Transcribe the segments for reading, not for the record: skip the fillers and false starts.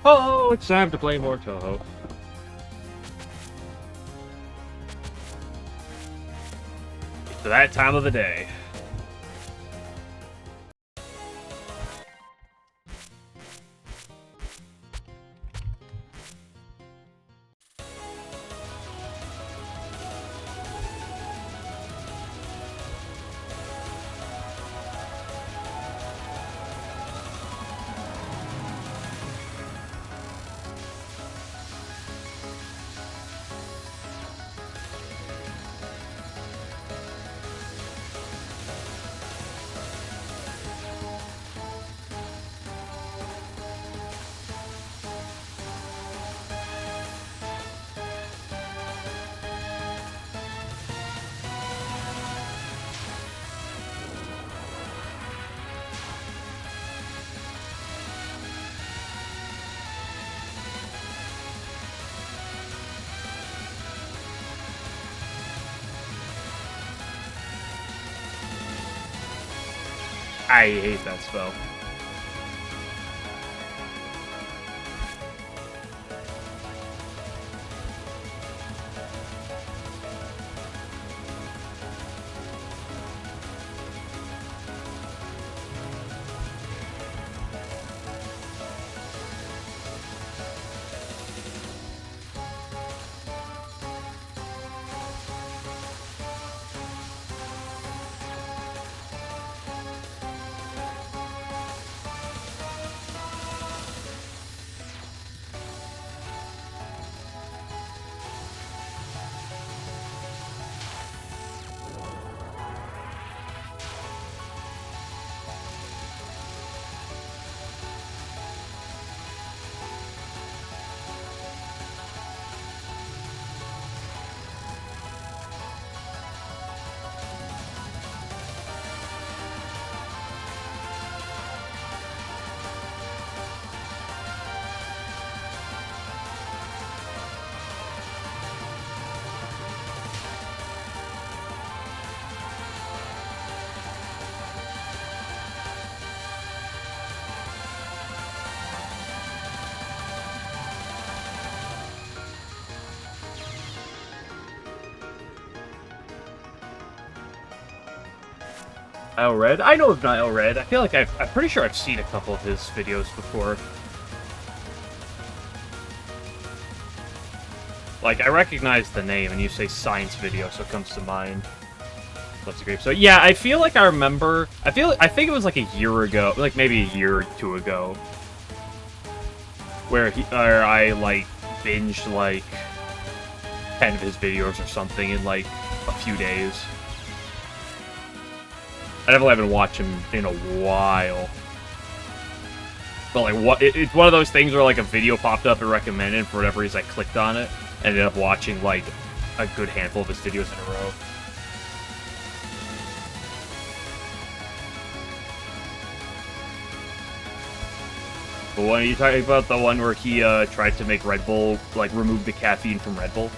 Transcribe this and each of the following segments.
Oh, it's time to play more Touhou. It's that time of the day. I hate that spell. Nile Red? I know of Nile Red. I feel like I'm pretty sure I've seen a couple of his videos before. Like, I recognize the name, and you say science video, so it comes to mind. That's a great. So yeah, I feel like I remember. I think it was like a year ago, like maybe a year or two ago, where I like binged like 10 of his videos or something in like a few days. I definitely haven't watched him in a while. But like, it's one of those things where like a video popped up and recommended, and for whatever reason I clicked on it, and ended up watching like a good handful of his videos in a row. But when are you talking about the one where he tried to make Red Bull, like remove the caffeine from Red Bull?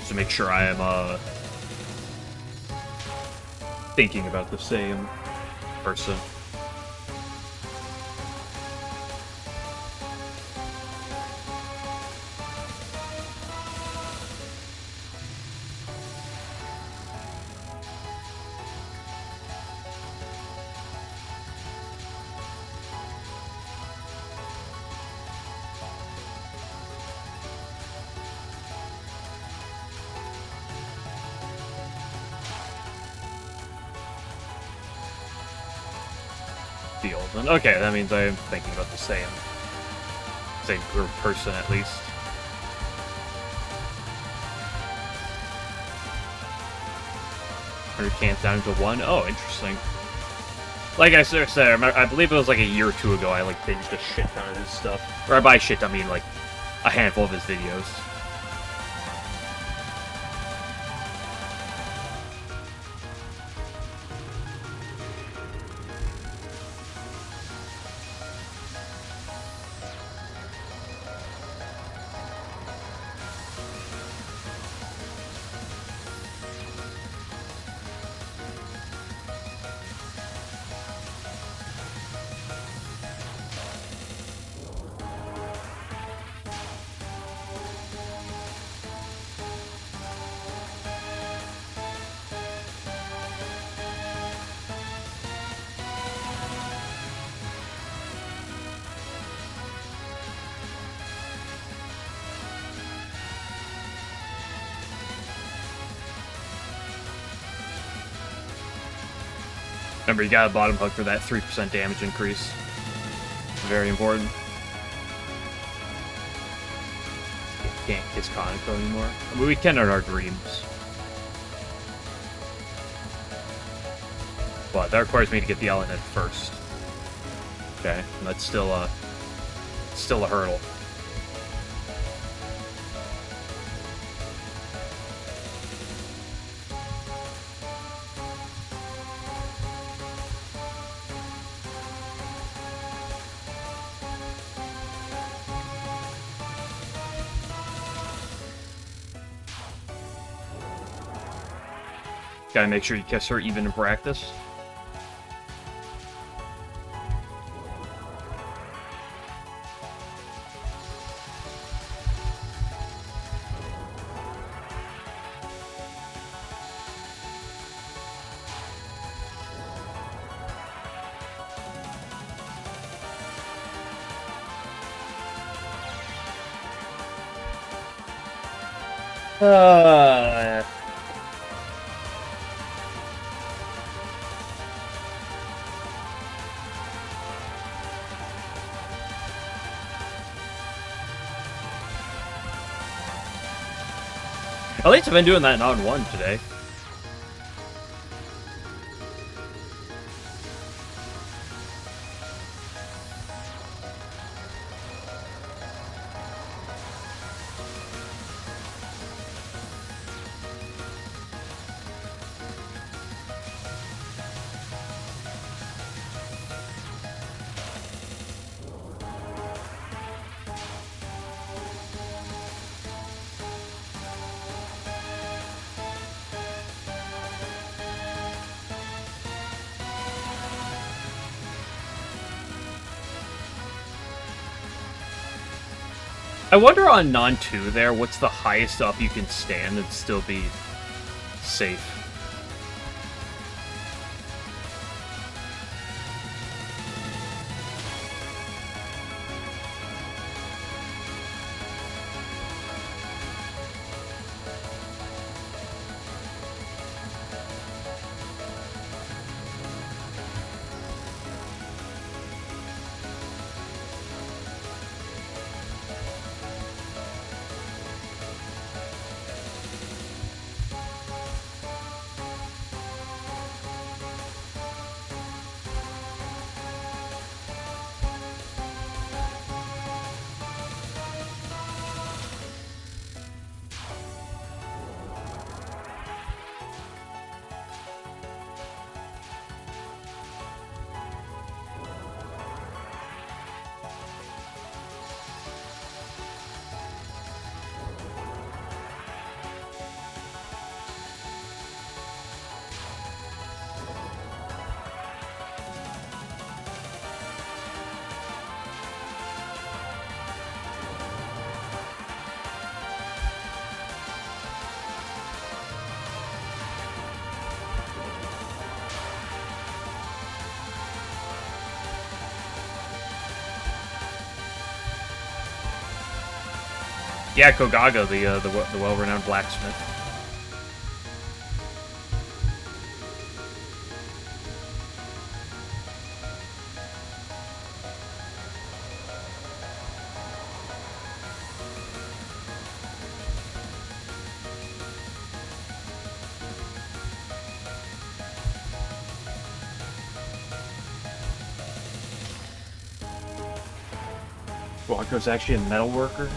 To make sure I am thinking about the same person. Okay, that means I am thinking about the same group of person at least. Or cans down to 1. Oh, interesting. Like I said, I believe it was like a year or two ago. I like binged a shit ton of his stuff, or by shit I mean like a handful of his videos. Remember, you got a bottom hook for that 3% damage increase. Very important. Can't kiss Kaneko anymore. I mean, we can in our dreams. But that requires me to get the LNN first. Okay, and that's still a hurdle. Gotta make sure you kiss her even in practice. At least I've been doing that on one today. I wonder on non-2 there, what's the highest up you can stand and still be safe? Yeah, Kogaga, the well-renowned blacksmith. Walker's actually a metal worker.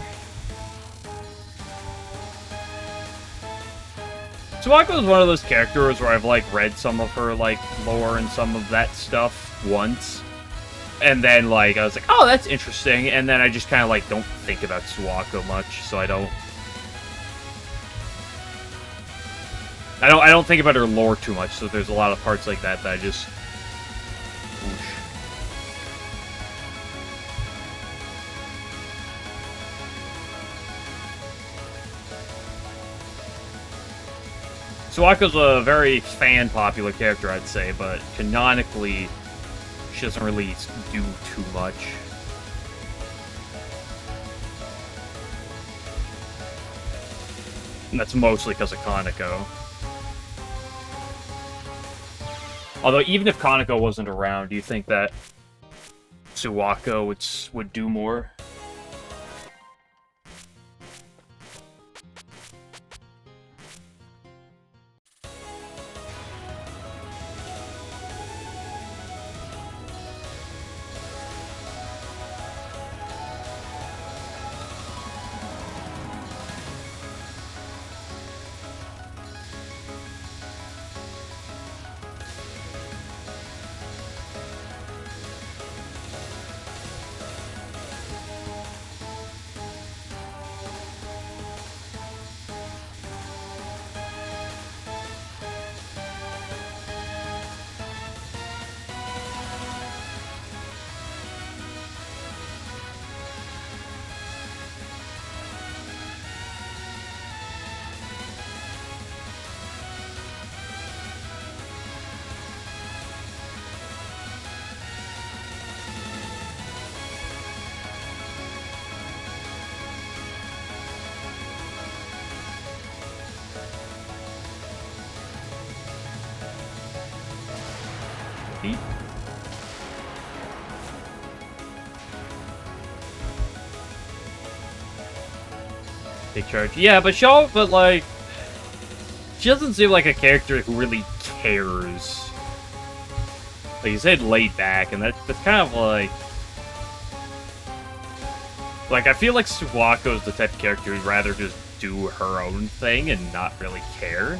Suwako is one of those characters where I've, like, read some of her, like, lore and some of that stuff once. And then, like, I was like, oh, that's interesting. And then I just kind of, like, don't think about Suwako much, so I don't think about her lore too much, so there's a lot of parts like that I just... Whoosh. Suwako's a very fan-popular character, I'd say, but canonically, she doesn't really do too much. And that's mostly because of Kaneko. Although, even if Kaneko wasn't around, do you think that Suwako would do more? Take charge. Yeah, but like, she doesn't seem like a character who really cares. Like you said, laid back, and that's kind of like I feel like Suwako's the type of character who'd rather just do her own thing and not really care.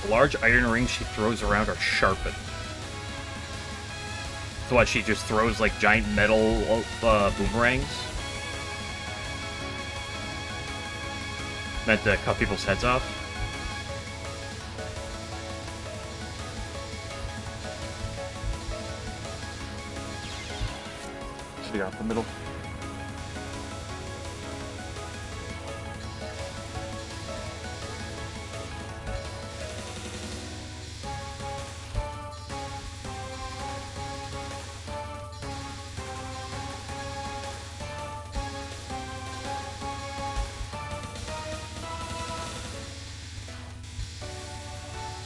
The large iron rings she throws around are sharpened. So what, she just throws like giant metal boomerangs? Meant to cut people's heads off? Should have got the middle.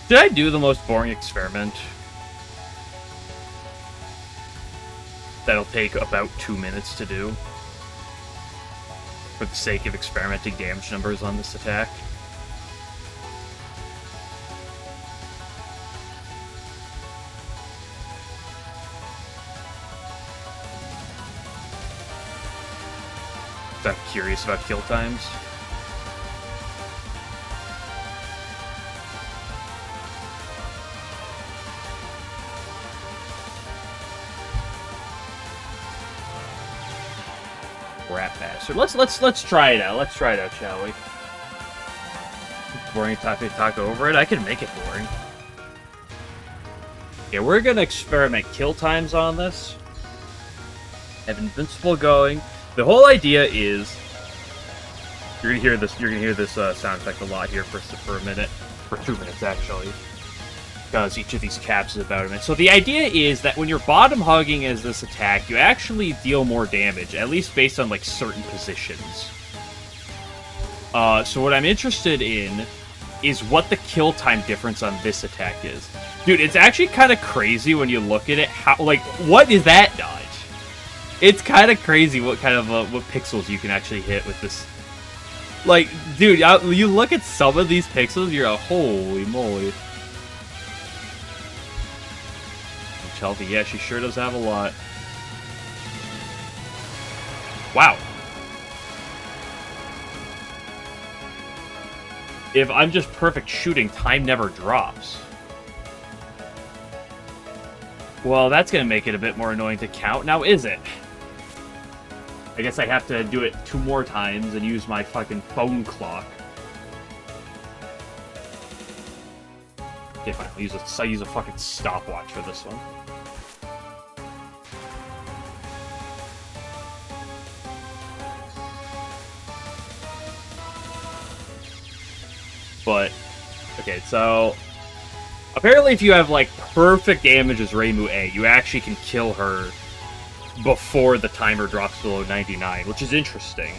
Did I do the most boring experiment? That'll take about 2 minutes to do. For the sake of experimenting damage numbers on this attack. I'm curious about kill times. Rat bastard. Let's try it out. Let's try it out, shall we? Boring talk over it. I can make it boring. Yeah, we're gonna experiment kill times on this. Have Invincible going. The whole idea is you're gonna hear this sound effect a lot here for a minute. For 2 minutes actually. because each of these caps is about a minute. So the idea is that when you're bottom hugging as this attack, you actually deal more damage, at least based on like certain positions. So what I'm interested in is what the kill time difference on this attack is. Dude, it's actually kind of crazy when you look at it. How, like, what is that dodge? It's kind of crazy what kind of what pixels you can actually hit with this. Like, dude, you look at some of these pixels, you're like, holy moly. Healthy, yeah, she sure does have a lot. Wow. If I'm just perfect shooting, time never drops. Well, that's gonna make it a bit more annoying to count. Now, is it? I guess I have to do it 2 more times and use my fucking phone clock. Okay, fine. I'll use a fucking stopwatch for this one. But, okay, so apparently if you have, like, perfect damage as Reimu A, you actually can kill her before the timer drops below 99, which is interesting.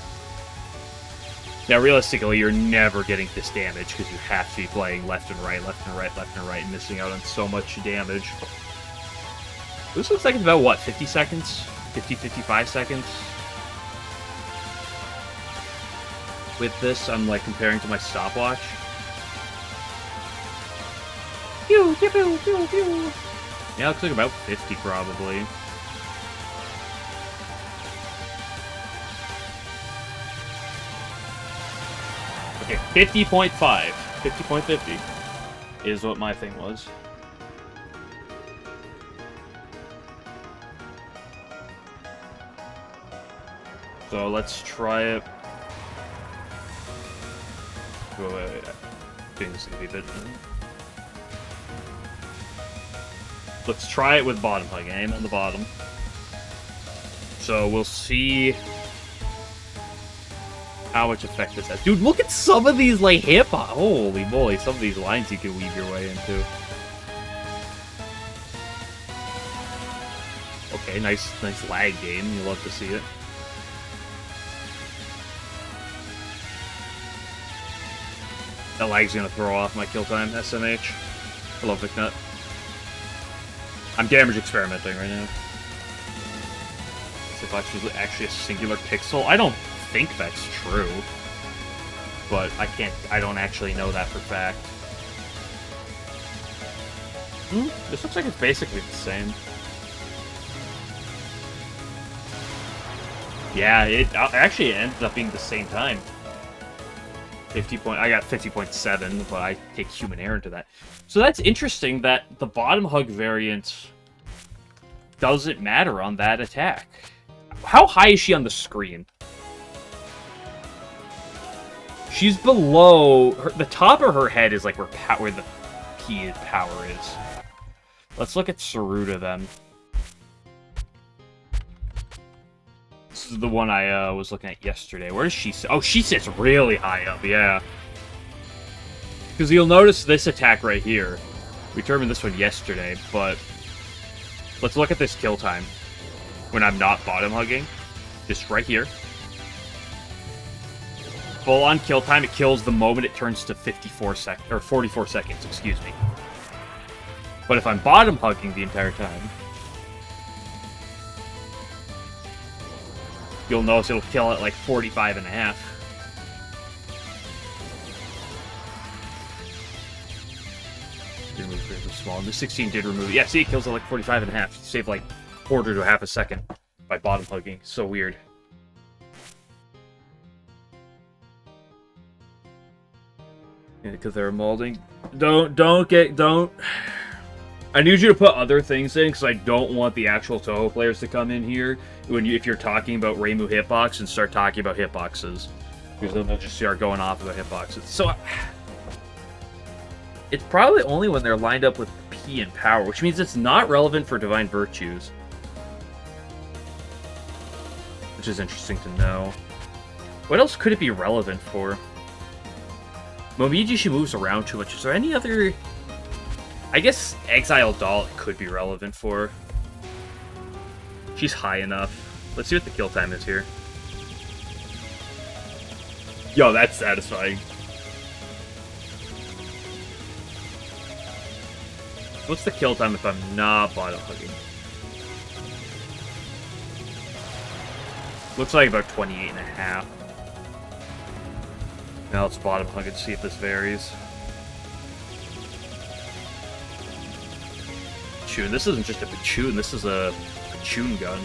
Now, realistically, you're never getting this damage because you have to be playing left and right, left and right, left and right, and missing out on so much damage. This looks like it's about, what, 50 seconds? 50, 55 seconds? With this, I'm, like, comparing to my stopwatch. Pew, pew, pew, pew, pew. Yeah, it looks like about 50, probably. Okay, 50.5. 50.50 is what my thing was. So let's try it. Wait. I think this is gonna be a bit. Let's try it with bottom hug. Aim on the bottom. So we'll see how much effect this has. Dude, look at some of these, like, hip-hop. Holy moly, some of these lines you can weave your way into. Okay, nice lag game. You love to see it. That lag's gonna throw off my kill time, SMH. Hello, Vicnut. I'm damage experimenting right now. If it's actually a singular pixel, I don't think that's true. But I don't actually know that for fact. This looks like it's basically the same. Yeah, it actually ended up being the same time. I got 50.7, but I take human error into that. So that's interesting that the bottom hug variant doesn't matter on that attack. How high is she on the screen? She's below... the top of her head is like where the P power is. Let's look at Saruta then. This is the one I was looking at yesterday. Where does she sit? Oh, she sits really high up, yeah. Because you'll notice this attack right here. We determined this one yesterday, but... let's look at this kill time. When I'm not bottom hugging. Just right here. Full on kill time, it kills the moment it turns to 44 seconds, or 44 seconds, excuse me. But if I'm bottom hugging the entire time, you'll notice it'll kill at like 45 and a half. Did remove very small. The 16 did remove it. Yeah, see, it kills at like 45 and a half. You save like quarter to half a second by bottom hugging. So weird. Yeah, because they're molding. Don't. I need you to put other things in, because I don't want the actual Touhou players to come in here if you're talking about Reimu hitbox and start talking about hitboxes. Because then they'll just start going off about hitboxes. So, it's probably only when they're lined up with P and power, which means it's not relevant for Divine Virtues. Which is interesting to know. What else could it be relevant for? Momiji, she moves around too much. Is there any other... I guess Exile Doll could be relevant for her. She's high enough. Let's see what the kill time is here. Yo, that's satisfying. What's the kill time if I'm not bottom hugging? Looks like about 28.5. Now let's bottom hug and see if this varies. Pachoon. This isn't just a Pachoon, this is a Pachoon gun.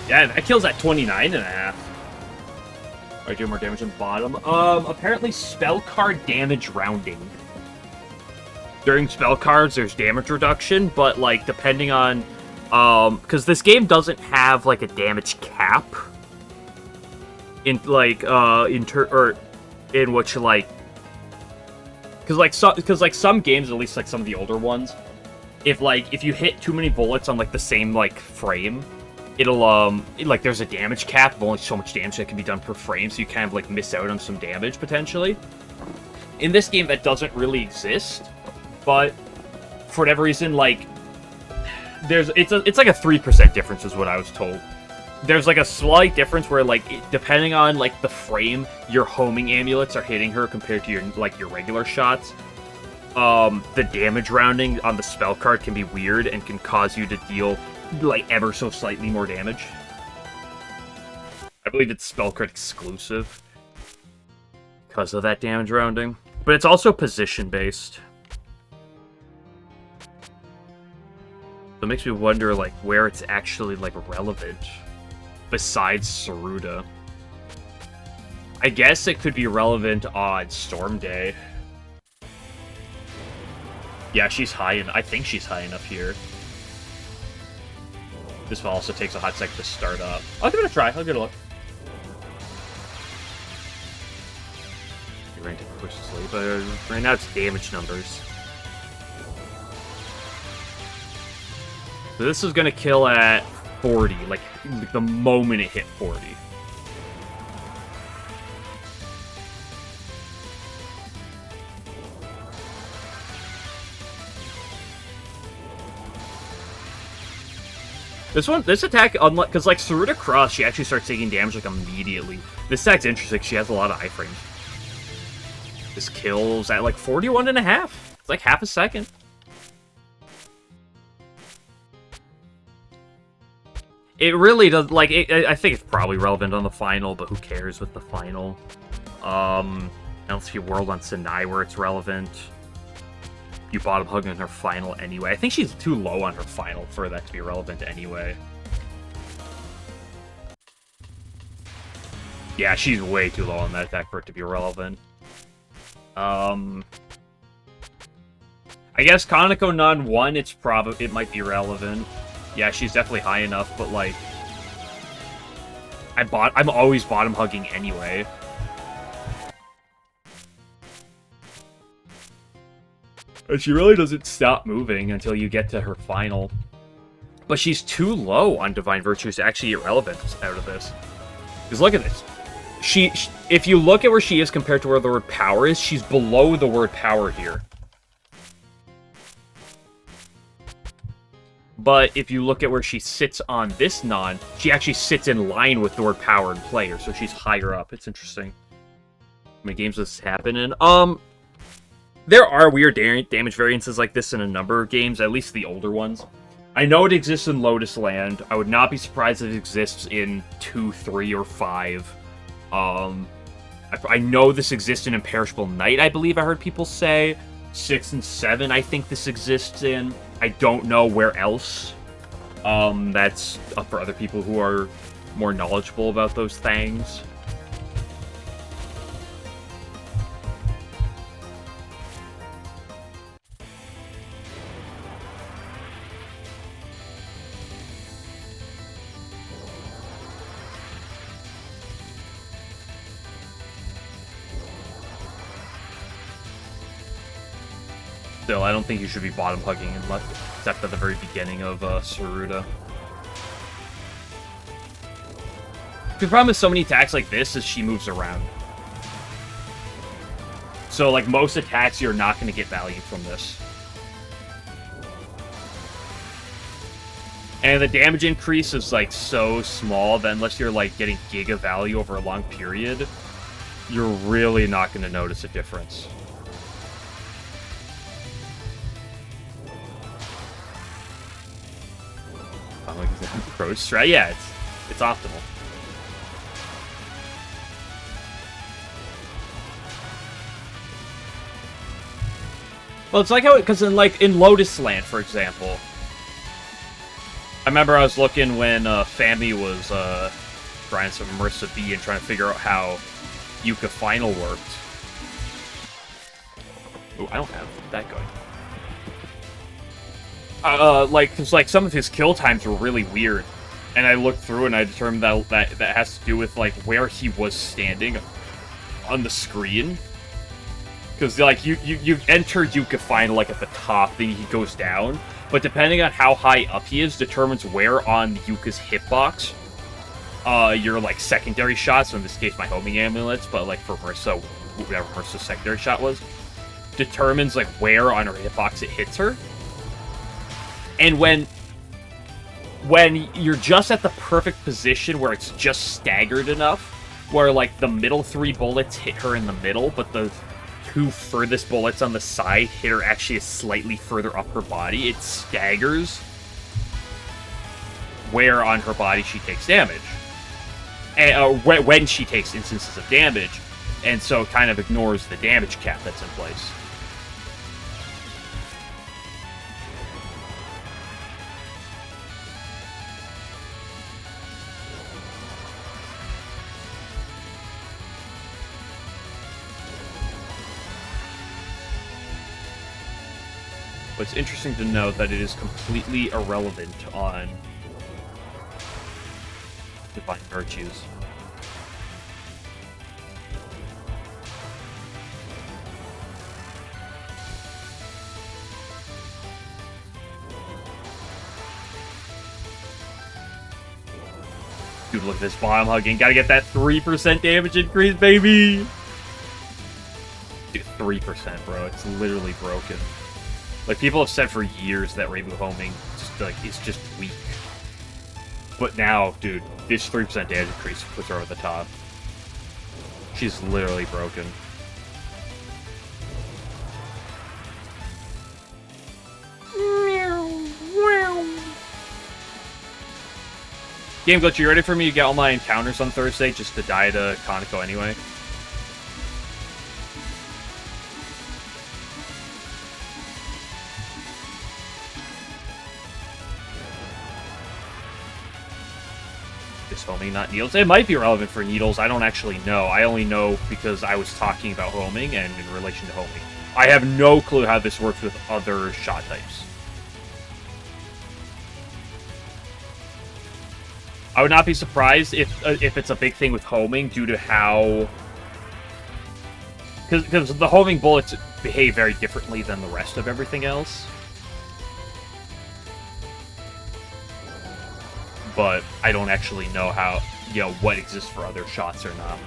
Yeah, that kills at 29.5. Alright, do more damage on the bottom. Apparently spell card damage rounding. During spell cards, there's damage reduction, but, like, depending on... because this game doesn't have, like, a damage cap. In, like, in which, like... Because, like, some games, at least, like, some of the older ones, if you hit too many bullets on, like, the same, like, frame... It'll, like, there's a damage cap of only so much damage that can be done per frame, so you kind of, like, miss out on some damage, potentially. In this game, that doesn't really exist, but for whatever reason, like, it's like a 3% difference is what I was told. There's, like, a slight difference where, like, depending on, like, the frame your homing amulets are hitting her compared to your, like, your regular shots, the damage rounding on the spell card can be weird and can cause you to deal... like, ever so slightly more damage. I believe it's spellcard exclusive because of that damage rounding. But it's also position-based. So it makes me wonder, like, where it's actually, like, relevant besides Saruda. I guess it could be relevant on Storm Day. Yeah, she's high, and I think she's high enough here. This one also takes a hot second to start up. I'll give it a try. I'll give it a look. You're ready to push sleep, but right now it's damage numbers. So this is gonna kill at 40, like the moment it hit 40. This attack, unlike, because like Saruda Cross, she actually starts taking damage like immediately. This attack's interesting. She has a lot of iframes. This kills at like 41.5. It's like half a second. It really does. Like, I think it's probably relevant on the final, but who cares with the final? Unless if you World on Sinai where it's relevant. You bottom hug on her final anyway. I think she's too low on her final for that to be relevant anyway. Yeah, she's way too low on that attack for it to be relevant. I guess Kaneko Non 1, it might be relevant. Yeah, she's definitely high enough, but like I'm always bottom hugging anyway. And she really doesn't stop moving until you get to her final. But she's too low on Divine Virtues to actually get relevant out of this. Because look at this. If you look at where she is compared to where the word power is, she's below the word power here. But if you look at where she sits on this non, she actually sits in line with the word power and player, so she's higher up. It's interesting. How many games does this happen in? There are weird damage variances like this in a number of games, at least the older ones. I know it exists in Lotus Land. I would not be surprised if it exists in 2, 3, or 5. I know this exists in Imperishable Night, I believe I heard people say. 6 and 7, I think this exists in. I don't know where else. That's up for other people who are more knowledgeable about those things. Still, I don't think you should be bottom hugging except at the very beginning of Saruda. The problem with so many attacks like this is she moves around. So, like, most attacks, you're not going to get value from this. And the damage increase is, like, so small that unless you're, like, getting giga value over a long period, you're really not going to notice a difference. Pro strat, yeah, it's optimal. Well, it's like how, because in Lotus Land, for example, I remember I was looking when Fami was trying some Immersive B and trying to figure out how Yuka Final worked. Ooh, I don't have that going. Cause like some of his kill times were really weird, and I looked through and I determined that has to do with like where he was standing on the screen. Because like you enter Yuka Final like at the top, then he goes down, but depending on how high up he is, determines where on Yuka's hitbox your like secondary shots. So in this case, my homing amulets, but like for Marissa, whatever Marissa's secondary shot was, determines like where on her hitbox it hits her. And when you're just at the perfect position where it's just staggered enough, where like the middle 3 bullets hit her in the middle, but the 2 furthest bullets on the side hit her actually slightly further up her body, it staggers where on her body she takes damage. And, when she takes instances of damage, and so it kind of ignores the damage cap that's in place. But it's interesting to note that it is completely irrelevant on Divine Virtues. Dude, look at this bomb hugging. Gotta get that 3% damage increase, baby! Dude, 3%, bro. It's literally broken. Like, people have said for years that Reibu homing is just weak. But now, dude, this 3% damage increase puts her over the top. She's literally broken. Game Glitch, you ready for me to get all my encounters on Thursday just to die to Kaneko anyway? Homing, not Needles. It might be relevant for Needles. I don't actually know. I only know because I was talking about homing and in relation to homing. I have no clue how this works with other shot types. I would not be surprised if it's a big thing with homing due to how... Because the homing bullets behave very differently than the rest of everything else. But I don't actually know how, what exists for other shots or not.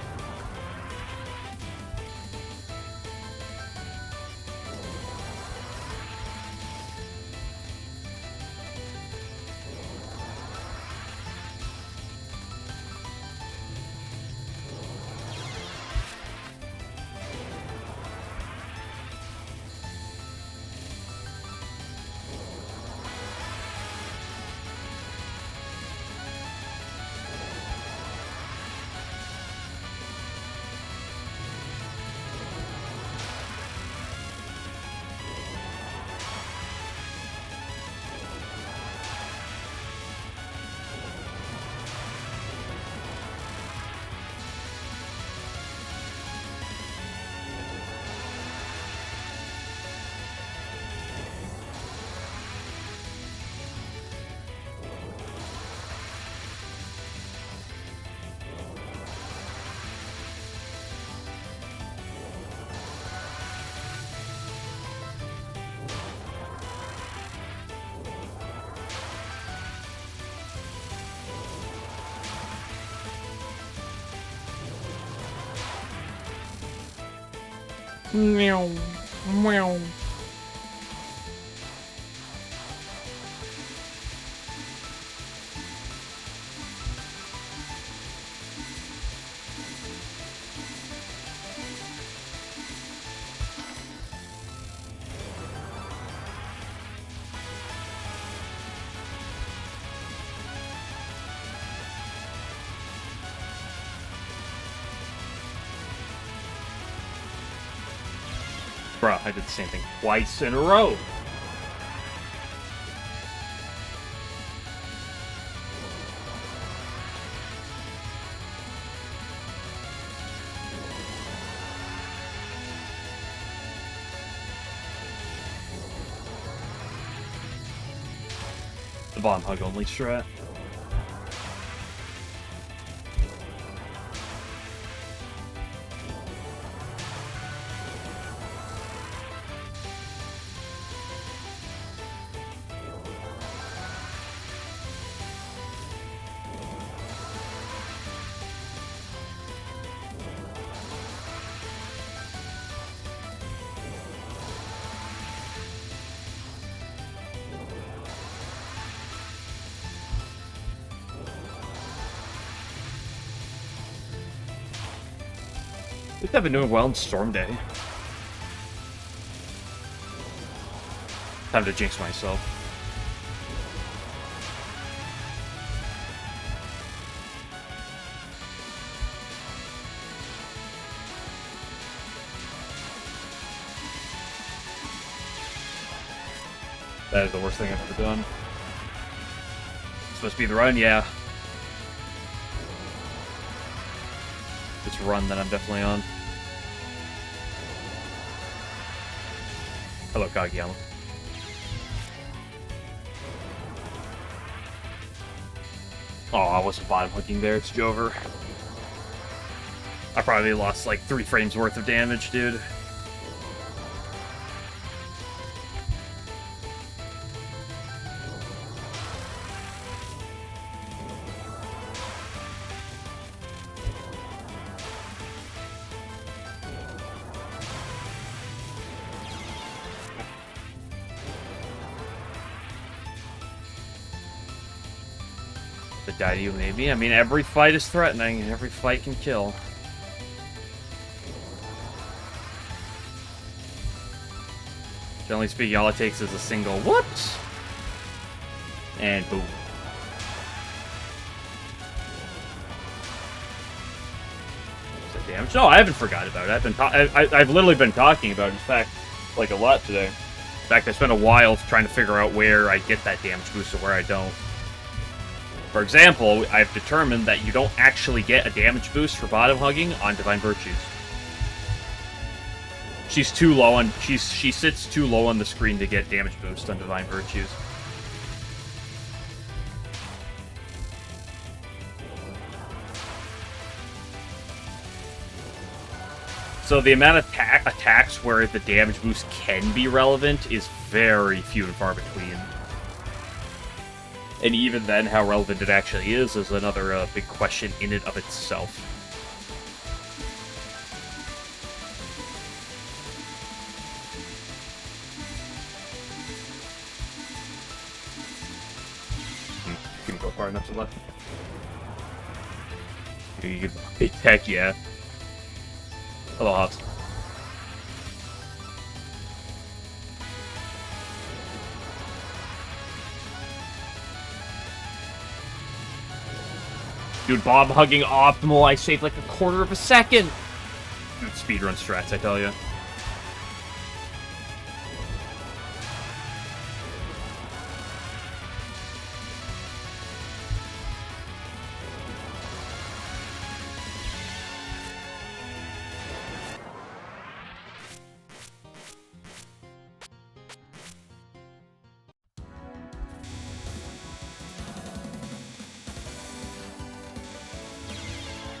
Meow. Meow. Bruh, I did the same thing twice in a row. The bottom hug only strat. I've been doing well in Storm Day. Time to jinx myself. That is the worst thing I've ever done. Supposed to be the run, yeah. This run that I'm definitely on. Hello, Kageyama. Oh, I wasn't bottom hooking there, it's Jover. I probably lost like 3 frames worth of damage, dude. Die to you, maybe. I mean, every fight is threatening, and every fight can kill. Generally speaking, all it takes is a single whoops, and boom. Damage? No, I haven't forgotten about it. I've literally been talking about it, in fact, like a lot today. In fact, I spent a while trying to figure out where I get that damage boost and where I don't. For example, I've determined that you don't actually get a damage boost for bottom hugging on Divine Virtues. She's too low on she sits too low on the screen to get damage boost on Divine Virtues. So the amount of attacks where the damage boost can be relevant is very few and far between. And even then, how relevant it actually is another big question in and of itself. Can go far enough to the left. Heck yeah. Hello, Hobbs. Dude, bomb hugging optimal. I saved like a quarter of a second. Dude, speedrun strats, I tell you.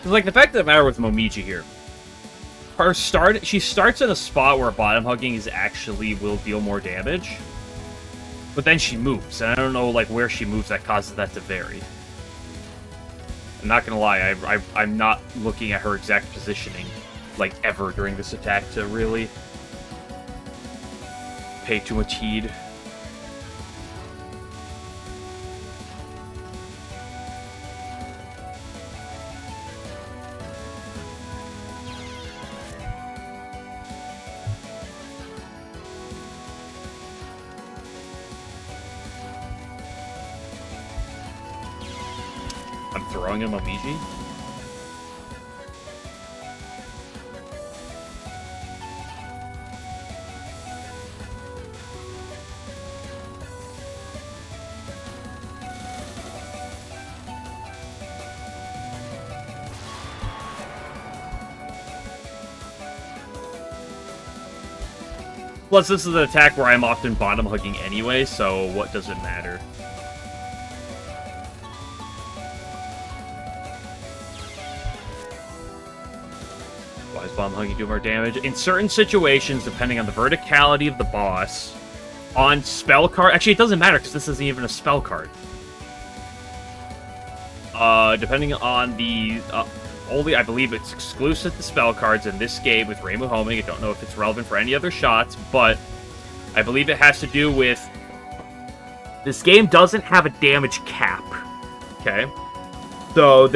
Like, the fact of the matter with Momiji here, she starts in a spot where bottom hugging will deal more damage, but then she moves, and I don't know like where she moves that causes that to vary. I'm not gonna lie, I'm not looking at her exact positioning like, ever during this attack to really pay too much heed. I'm throwing him a Miji. Plus, this is an attack where I'm often bottom hugging anyway, so what does it matter? Why is bottom hugging do more damage? In certain situations, depending on the verticality of the boss, on spell card... Actually, it doesn't matter, because this isn't even a spell card. Depending on the... only, I believe it's exclusive to spell cards in this game with Reimu homing. I don't know if it's relevant for any other shots, but I believe it has to do with... This game doesn't have a damage cap, okay? So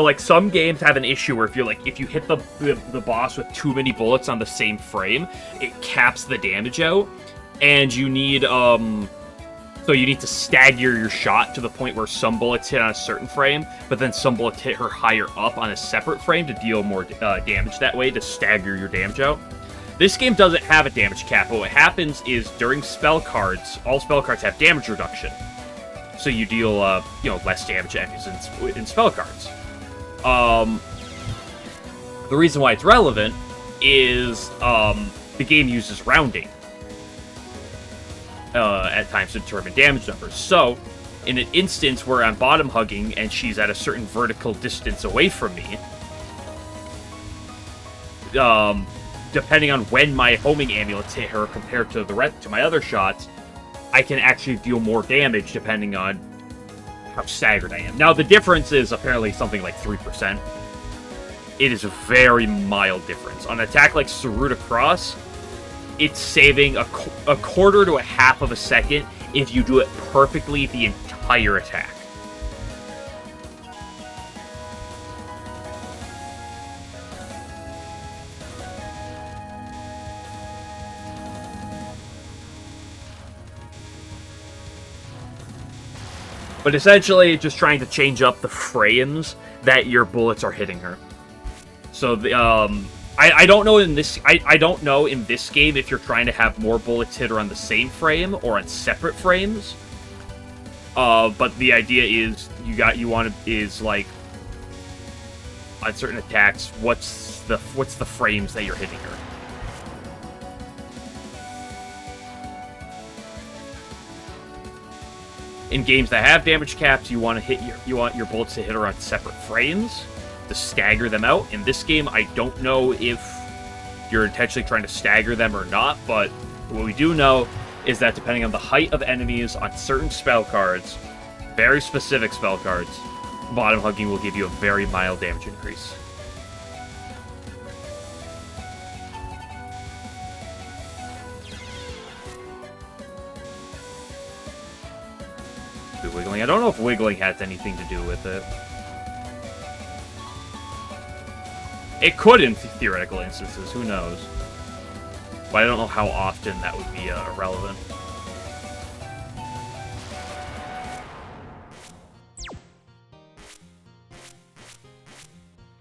like some games have an issue where if you hit the boss with too many bullets on the same frame, it caps the damage out, and you need so you need to stagger your shot to the point where some bullets hit on a certain frame, but then some bullets hit her higher up on a separate frame to deal more damage that way, to stagger your damage out. This game doesn't have a damage cap, but what happens is during spell cards, all spell cards have damage reduction. So you deal, less damage to enemies in spell cards. The reason why it's relevant is the game uses rounding at times to determine damage numbers. So, in an instance where I'm bottom hugging and she's at a certain vertical distance away from me, depending on when my homing amulets hit her compared to my other shots, I can actually deal more damage depending on how staggered I am. Now, the difference is apparently something like 3%. It is a very mild difference. On an attack like Saruta Cross, it's saving a quarter to a half of a second if you do it perfectly the entire attack. But essentially, just trying to change up the frames that your bullets are hitting her. So the I don't know in this I don't know in this game if you're trying to have more bullets hit her on the same frame or on separate frames. But the idea is like on certain attacks, what's the frames that you're hitting her. In games that have damage caps, you want your bullets to hit her on separate frames to stagger them out. In this game, I don't know if you're intentionally trying to stagger them or not, but what we do know is that depending on the height of enemies on certain spell cards, very specific spell cards, bottom hugging will give you a very mild damage increase. Wiggling. I don't know if wiggling has anything to do with it. It could in theoretical instances, who knows? But I don't know how often that would be relevant.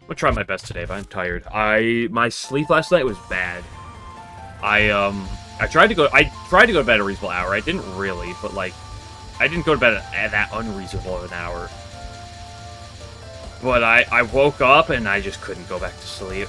I'm gonna try my best today, but I'm tired. My sleep last night was bad. I tried to go to bed at a reasonable hour. I didn't really, but like I didn't go to bed at that unreasonable of an hour. But I woke up and I just couldn't go back to sleep.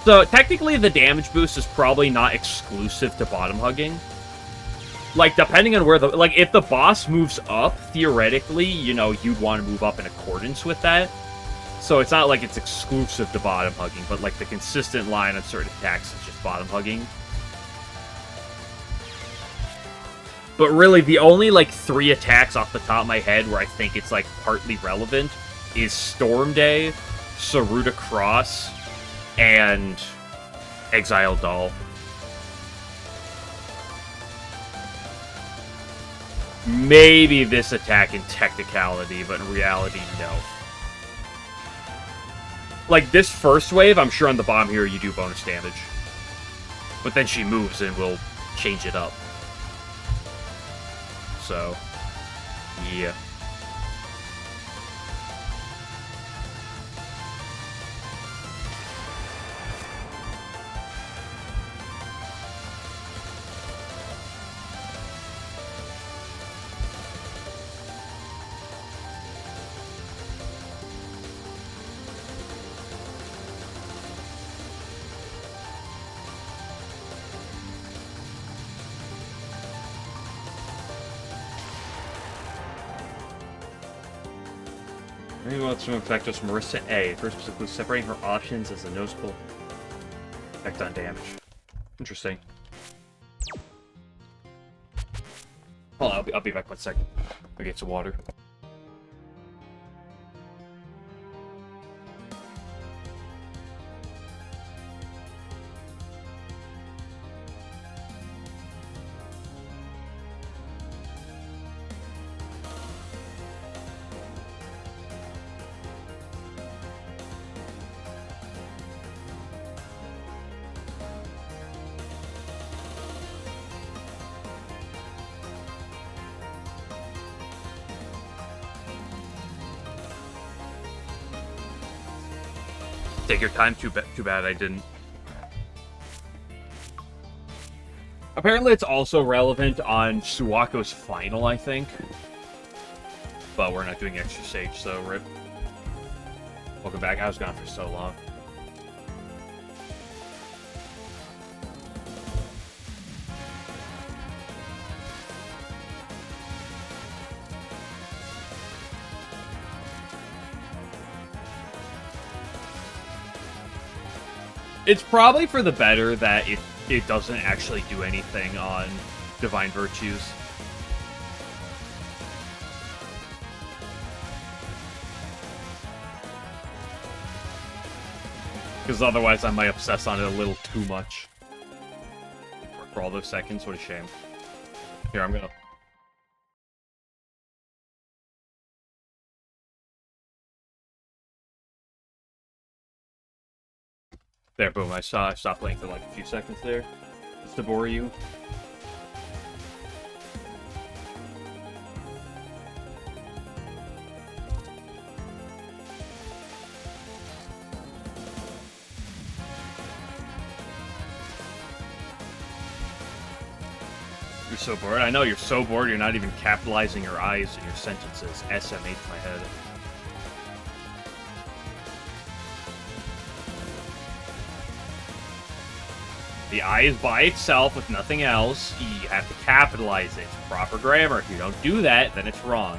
So, technically the damage boost is probably not exclusive to bottom hugging. Like, depending on where if the boss moves up, theoretically, you'd want to move up in accordance with that. So it's not like it's exclusive to bottom hugging, but like the consistent line on certain attacks is just bottom hugging. But really, the only like 3 attacks off the top of my head where I think it's like partly relevant is Storm Day, Saruta Cross, and Exile Doll. Maybe this attack in technicality, but in reality, no. Like, this first wave, I'm sure on the bomb here you do bonus damage. But then she moves and we'll change it up. So, yeah. Maybe what's to affect us Marissa A. First, specifically separating her options as a noticeable effect on damage. Interesting. Hold on, I'll be back 1 second. I'll get some water. Take your time, too bad I didn't. Apparently it's also relevant on Suwako's final, I think. But we're not doing extra stage, so rip. Welcome back. I was gone for so long. It's probably for the better that it doesn't actually do anything on Divine Virtues. Because otherwise I might obsess on it a little too much. For all those seconds, what a shame. Here, I'm gonna... There, boom, I stopped playing for like a few seconds there. Just to bore you. You're so bored. I know, you're so bored you're not even capitalizing your eyes in your sentences. SMH my head. The I is by itself with nothing else. You have to capitalize it. It's proper grammar. If you don't do that, then it's wrong.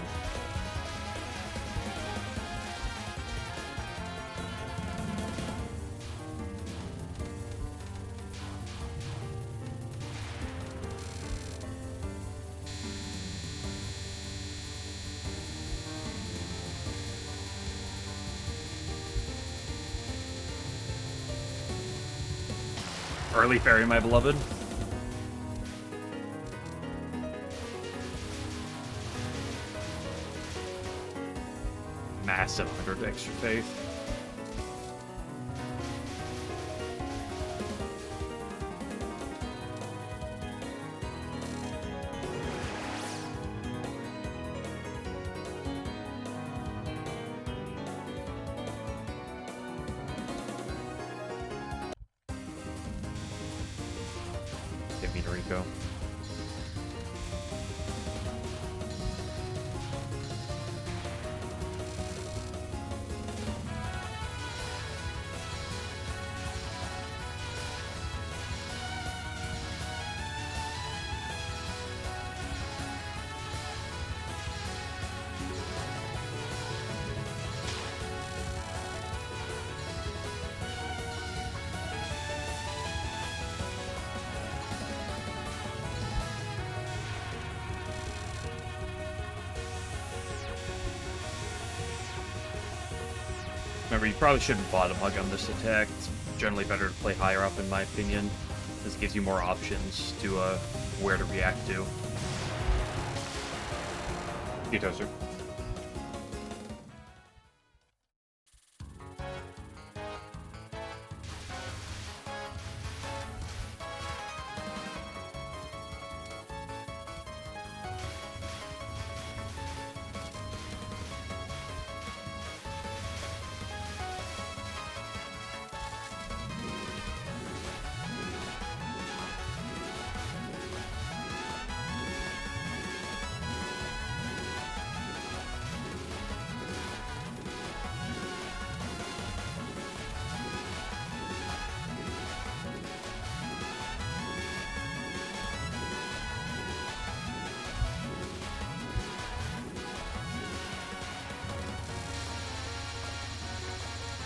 Early fairy, my beloved. Massive 100 extra faith. Rico. Remember, you probably shouldn't bottom hug on this attack. It's generally better to play higher up, in my opinion. This gives you more options to where to react to. You toaster.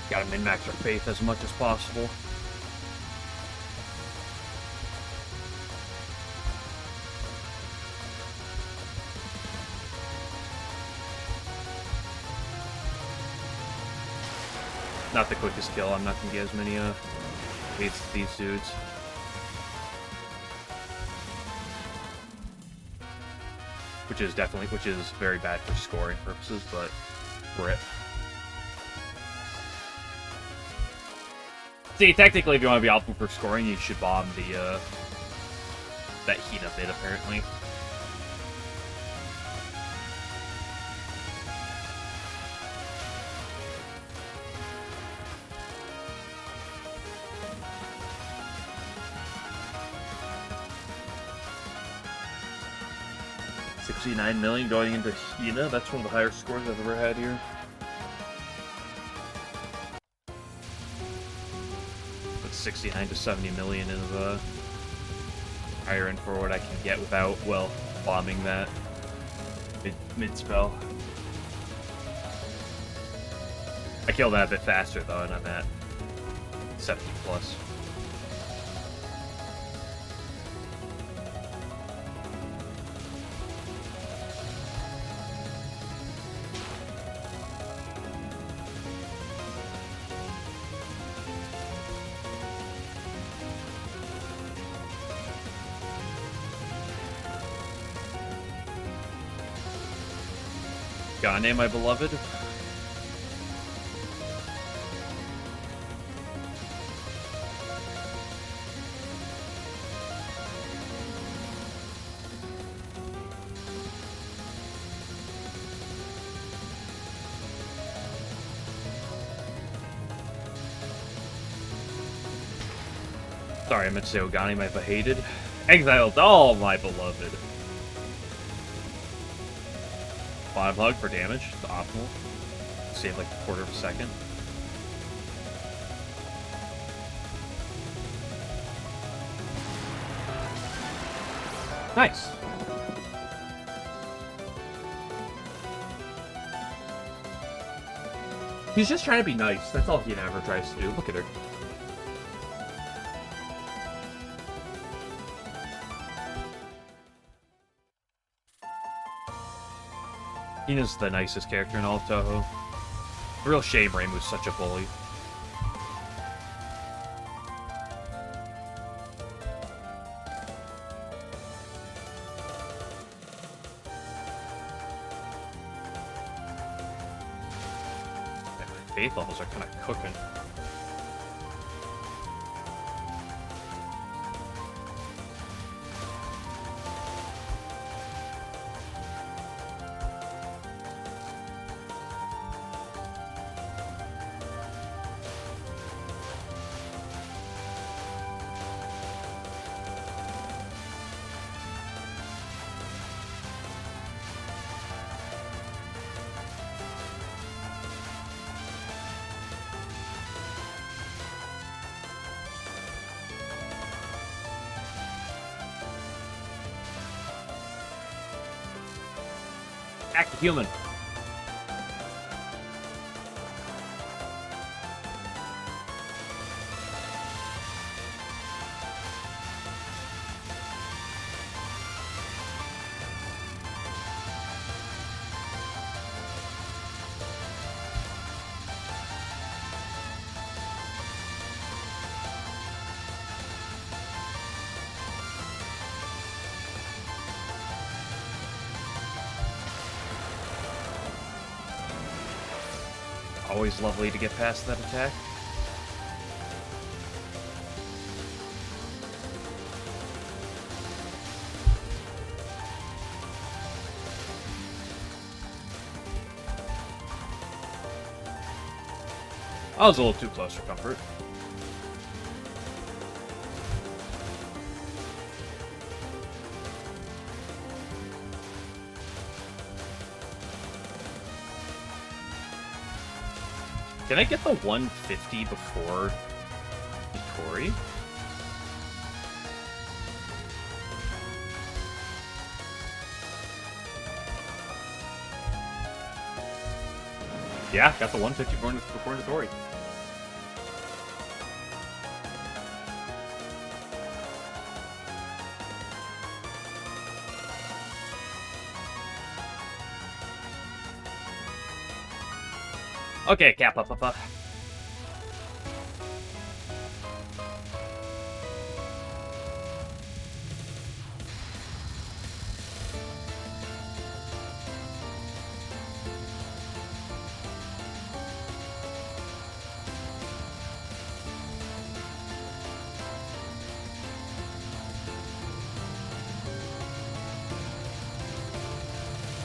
Gotta min-max our faith as much as possible. Not the quickest kill. I'm not gonna get as many hits as these dudes. Which is very bad for scoring purposes, but rip. See, technically, if you want to be optimal for scoring, you should bomb the, that Hina bit, apparently. $69 million going into Hina. That's one of the higher scores I've ever had here. 69 to 70 million is higher end for what I can get without, well, bombing that mid spell. I killed that a bit faster though, and I'm at 70 plus. Gane, my beloved. Sorry, I meant to say Ogani, my behated. Exiled all, my beloved. Bottom hug for damage. It's optimal. Save like a quarter of a second. Nice. He's just trying to be nice. That's all he ever tries to do. Look at her. Hina's the nicest character in all of Touhou. Real shame Reimu's such a bully. Faith levels are kind of cooking. Act human. Always lovely to get past that attack. I was a little too close for comfort. Can I get the 150 before Tori? Yeah, got the 150 before Tori. Okay, Kappa Papa.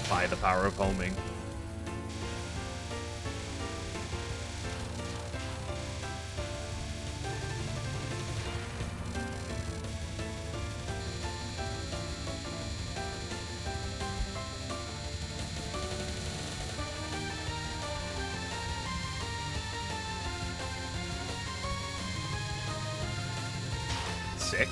By the power of homing. Sick.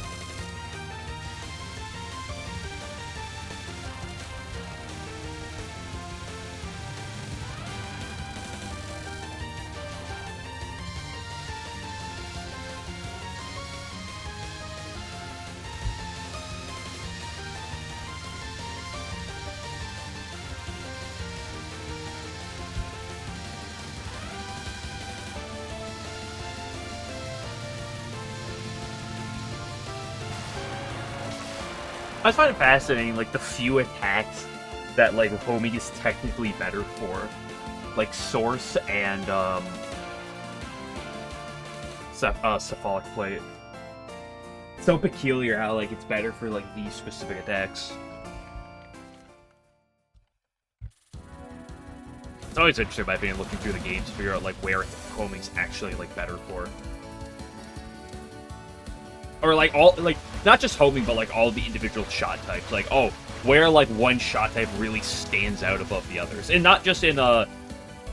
I just find it fascinating, like, the few attacks that, like, homing is technically better for. Like, Source and, Cephalic Plate. So peculiar how, like, it's better for, like, these specific attacks. It's always interesting, in my opinion, looking through the games to figure out, like, where homing's actually, like, better for. Or, like, all, like, not just homing, but, like, all the individual shot types. Like, oh, where, like, one shot type really stands out above the others. And not just in a,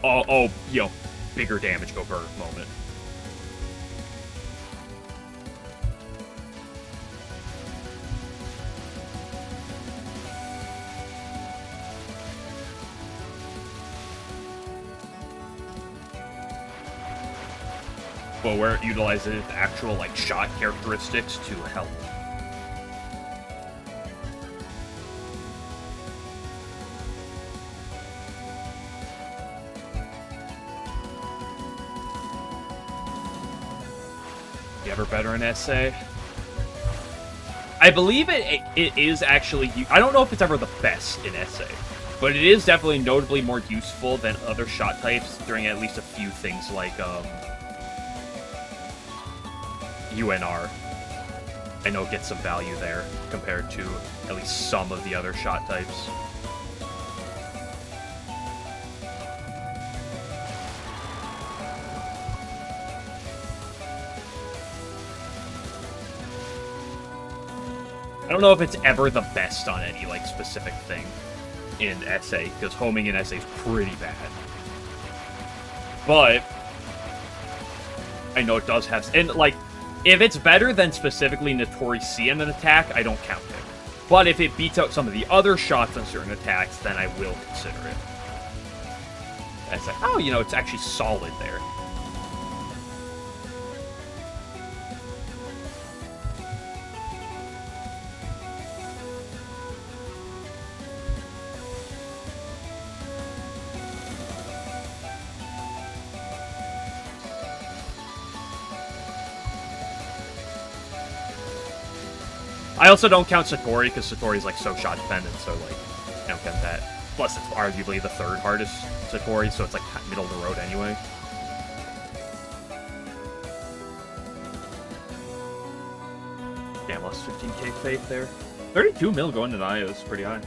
you know, bigger damage go burn moment. But where it utilizes actual, like, shot characteristics to help. You ever better in SA? I believe it is actually... I don't know if it's ever the best in SA, but it is definitely notably more useful than other shot types during at least a few things like, UNR. I know it gets some value there compared to at least some of the other shot types. I don't know if it's ever the best on any, like, specific thing in SA, because homing in SA is pretty bad. But I know it does have... And, like, if it's better than specifically Notori C in an attack, I don't count it. But if it beats out some of the other shots on certain attacks, then I will consider it. And it's like, oh, you know, it's actually solid there. I also don't count Satori, because Satori's, like, so shot dependent, so, like, I don't count that. Plus, it's arguably the third hardest Satori, so it's like middle of the road anyway. Damn, lost 15k faith there. 32 mil going to Naya is pretty high.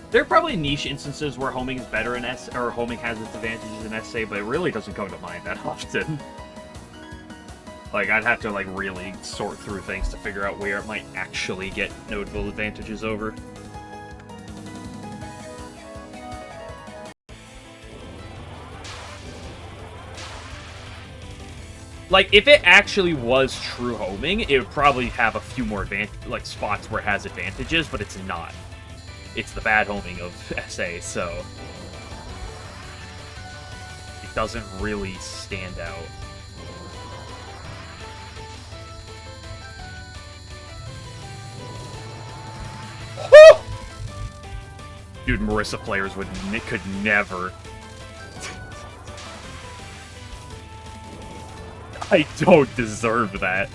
There are probably niche instances where homing is better in S, or homing has its advantages in SA, but it really doesn't come to mind that often. Like, I'd have to, like, really sort through things to figure out where it might actually get notable advantages over. Like, if it actually was true homing, it would probably have a few more spots where it has advantages, but it's not. It's the bad homing of SA, so it doesn't really stand out. Dude, Marissa players could never. I don't deserve that.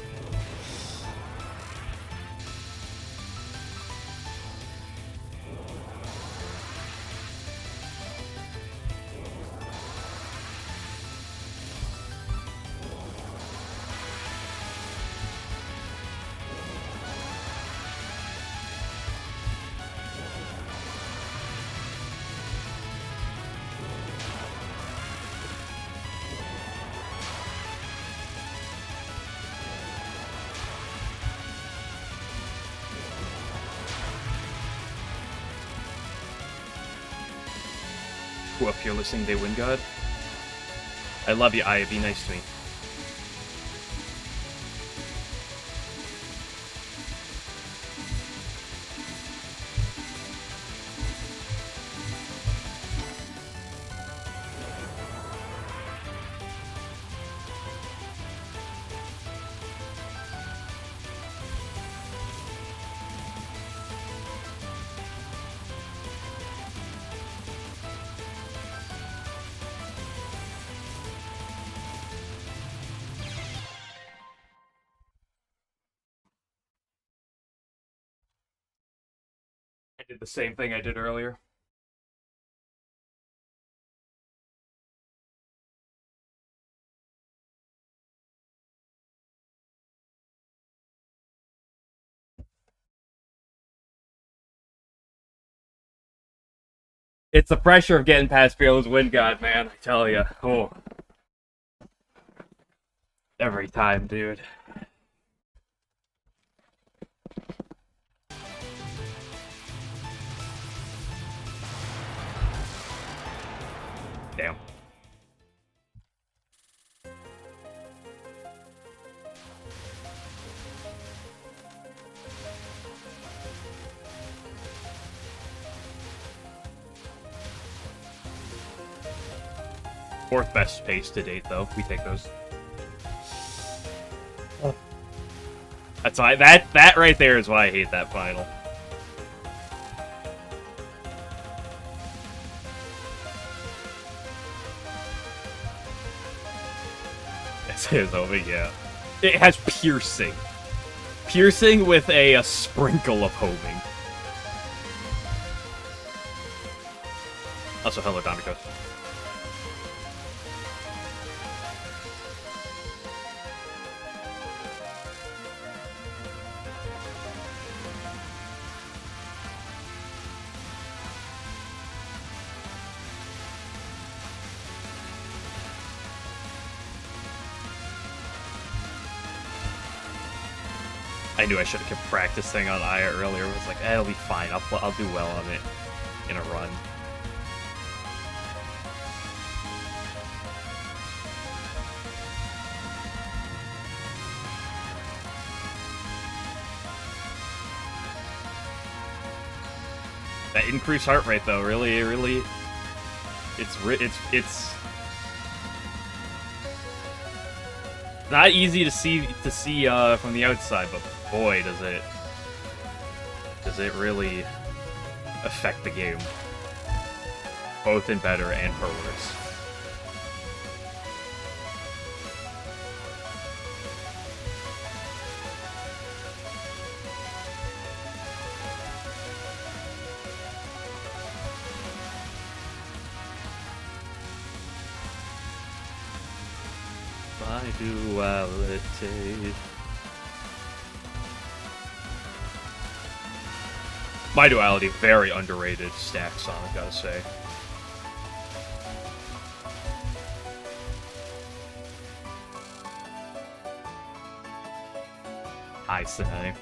Well, if you're listening, they win, God. I love you, Aya. Be nice to me. I did the same thing I did earlier. It's the pressure of getting past Fearless Wind God, man. I tell ya. Oh. Every time, dude. Damn. Fourth best pace to date, though. We take those. That's why that right there is why I hate that final. It is over, yeah. It has piercing. Piercing with a sprinkle of homing. Also, hello, Domicos. I knew I should have kept practicing on Aya earlier. I was like, it'll be fine. I'll do well on it in a run. That increased heart rate, though, really, it's not easy to see from the outside, but boy, does it really affect the game, both in better and for worse. My duality. My duality, very underrated stack song, I gotta say. Hi, Sinai.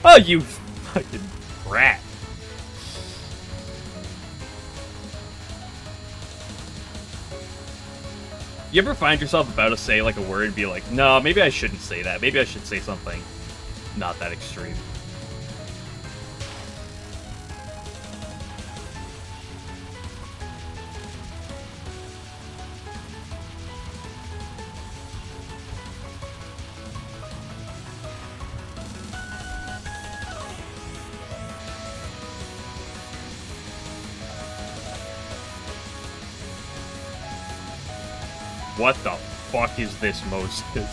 Oh, you fucking brat. You ever find yourself about to say, like, a word and be like, no, maybe I shouldn't say that. Maybe I should say something not that extreme. What the fuck is this, Moses? The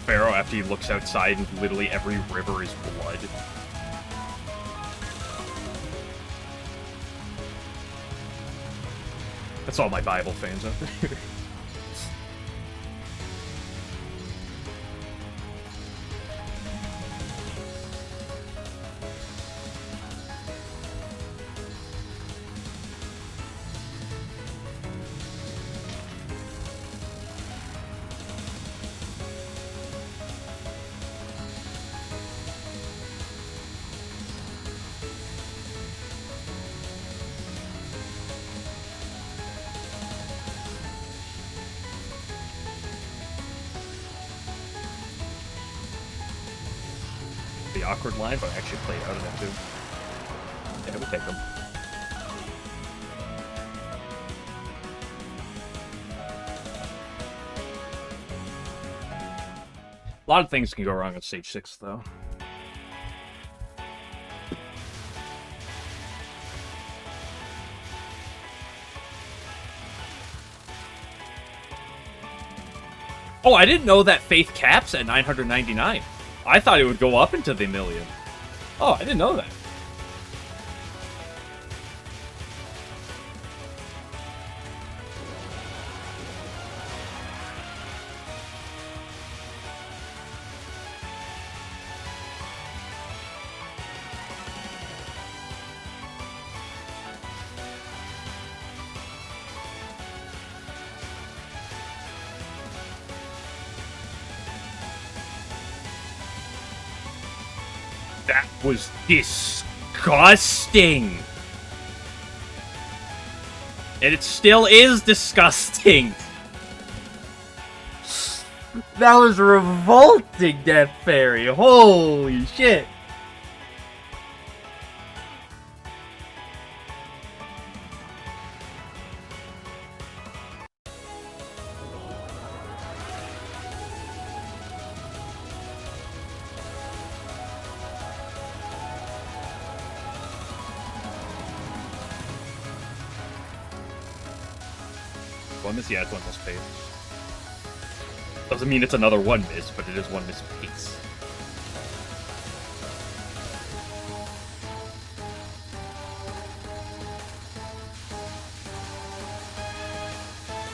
Pharaoh, after he looks outside and literally every river is blood. That's all my Bible fans out there. The awkward line, but I actually played out of that too. Yeah, we'll take them. A lot of things can go wrong on stage 6, though. Oh, I didn't know that Faith caps at 999. I thought it would go up into the million. Oh, I didn't know that. That was disgusting. And it still is disgusting. That was revolting, Death Fairy. Holy shit. One miss? Yeah, it's one miss pace. Doesn't mean it's another one miss, but it is one miss pace.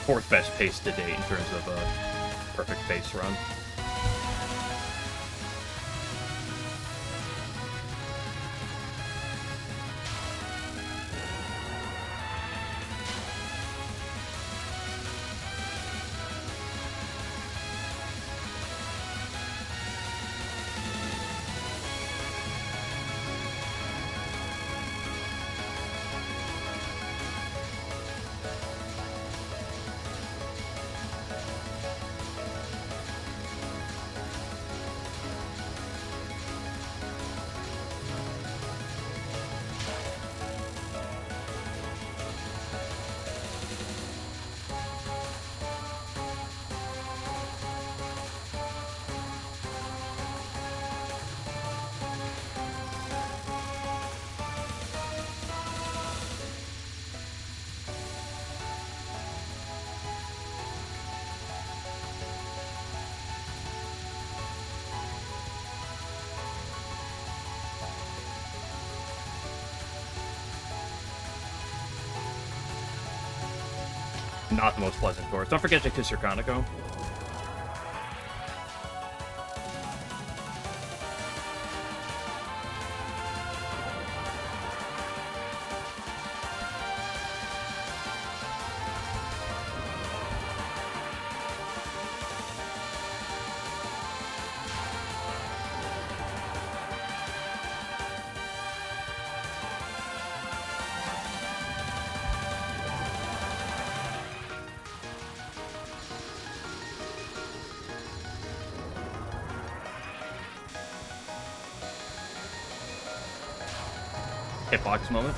Fourth best pace to date in terms of a perfect pace run. not the most pleasant course. Don't forget to kiss your Kaneko. Hitbox moment.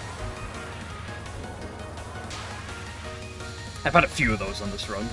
I've had a few of those on this run.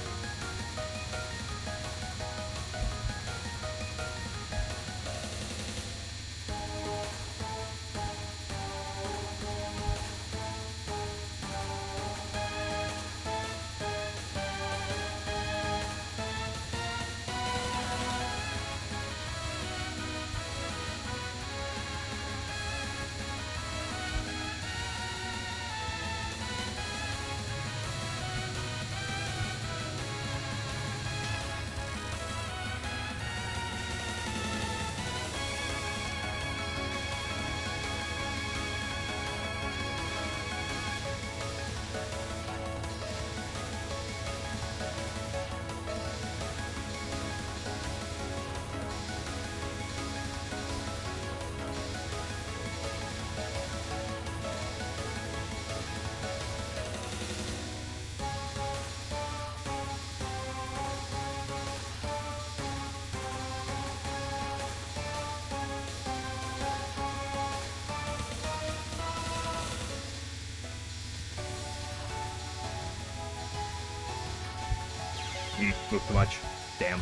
Moved too much. Damn.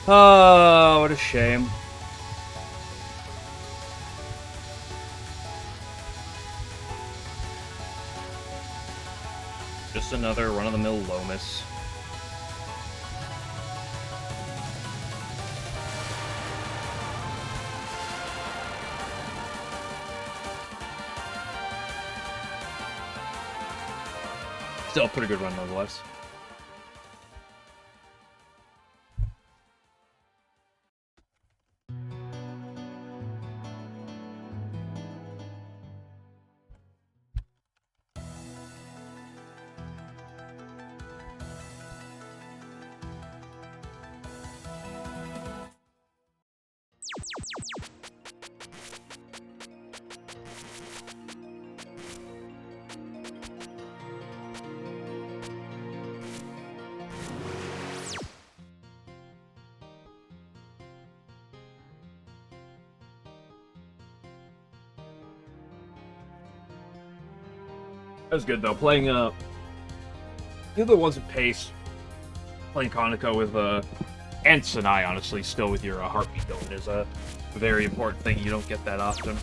Oh, what a shame. Just another run-of-the-mill low miss. Still a pretty good run nonetheless. That was good though. Playing the other ones at pace. Playing Kaneko with and Sanai, honestly, still with your heartbeat going is a very important thing. You don't get that often.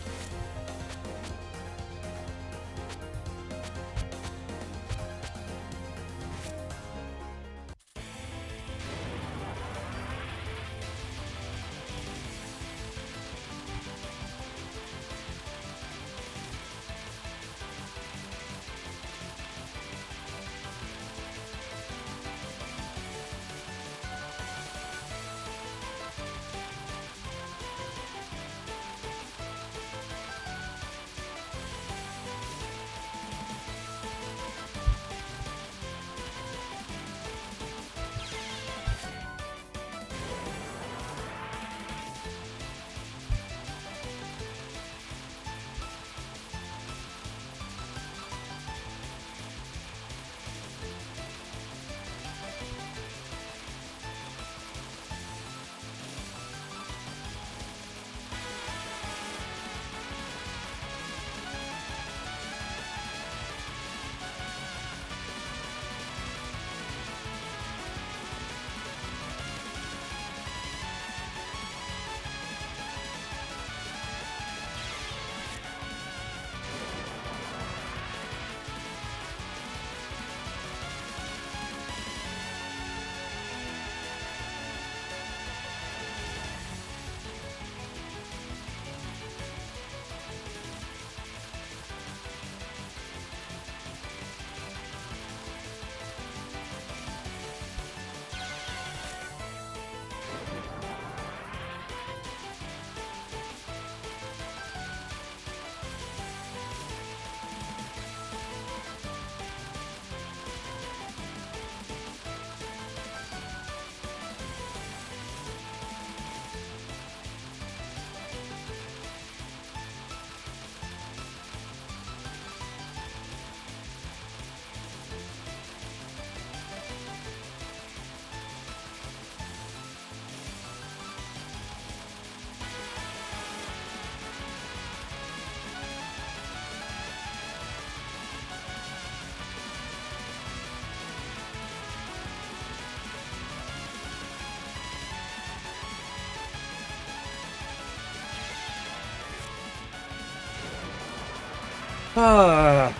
Ah.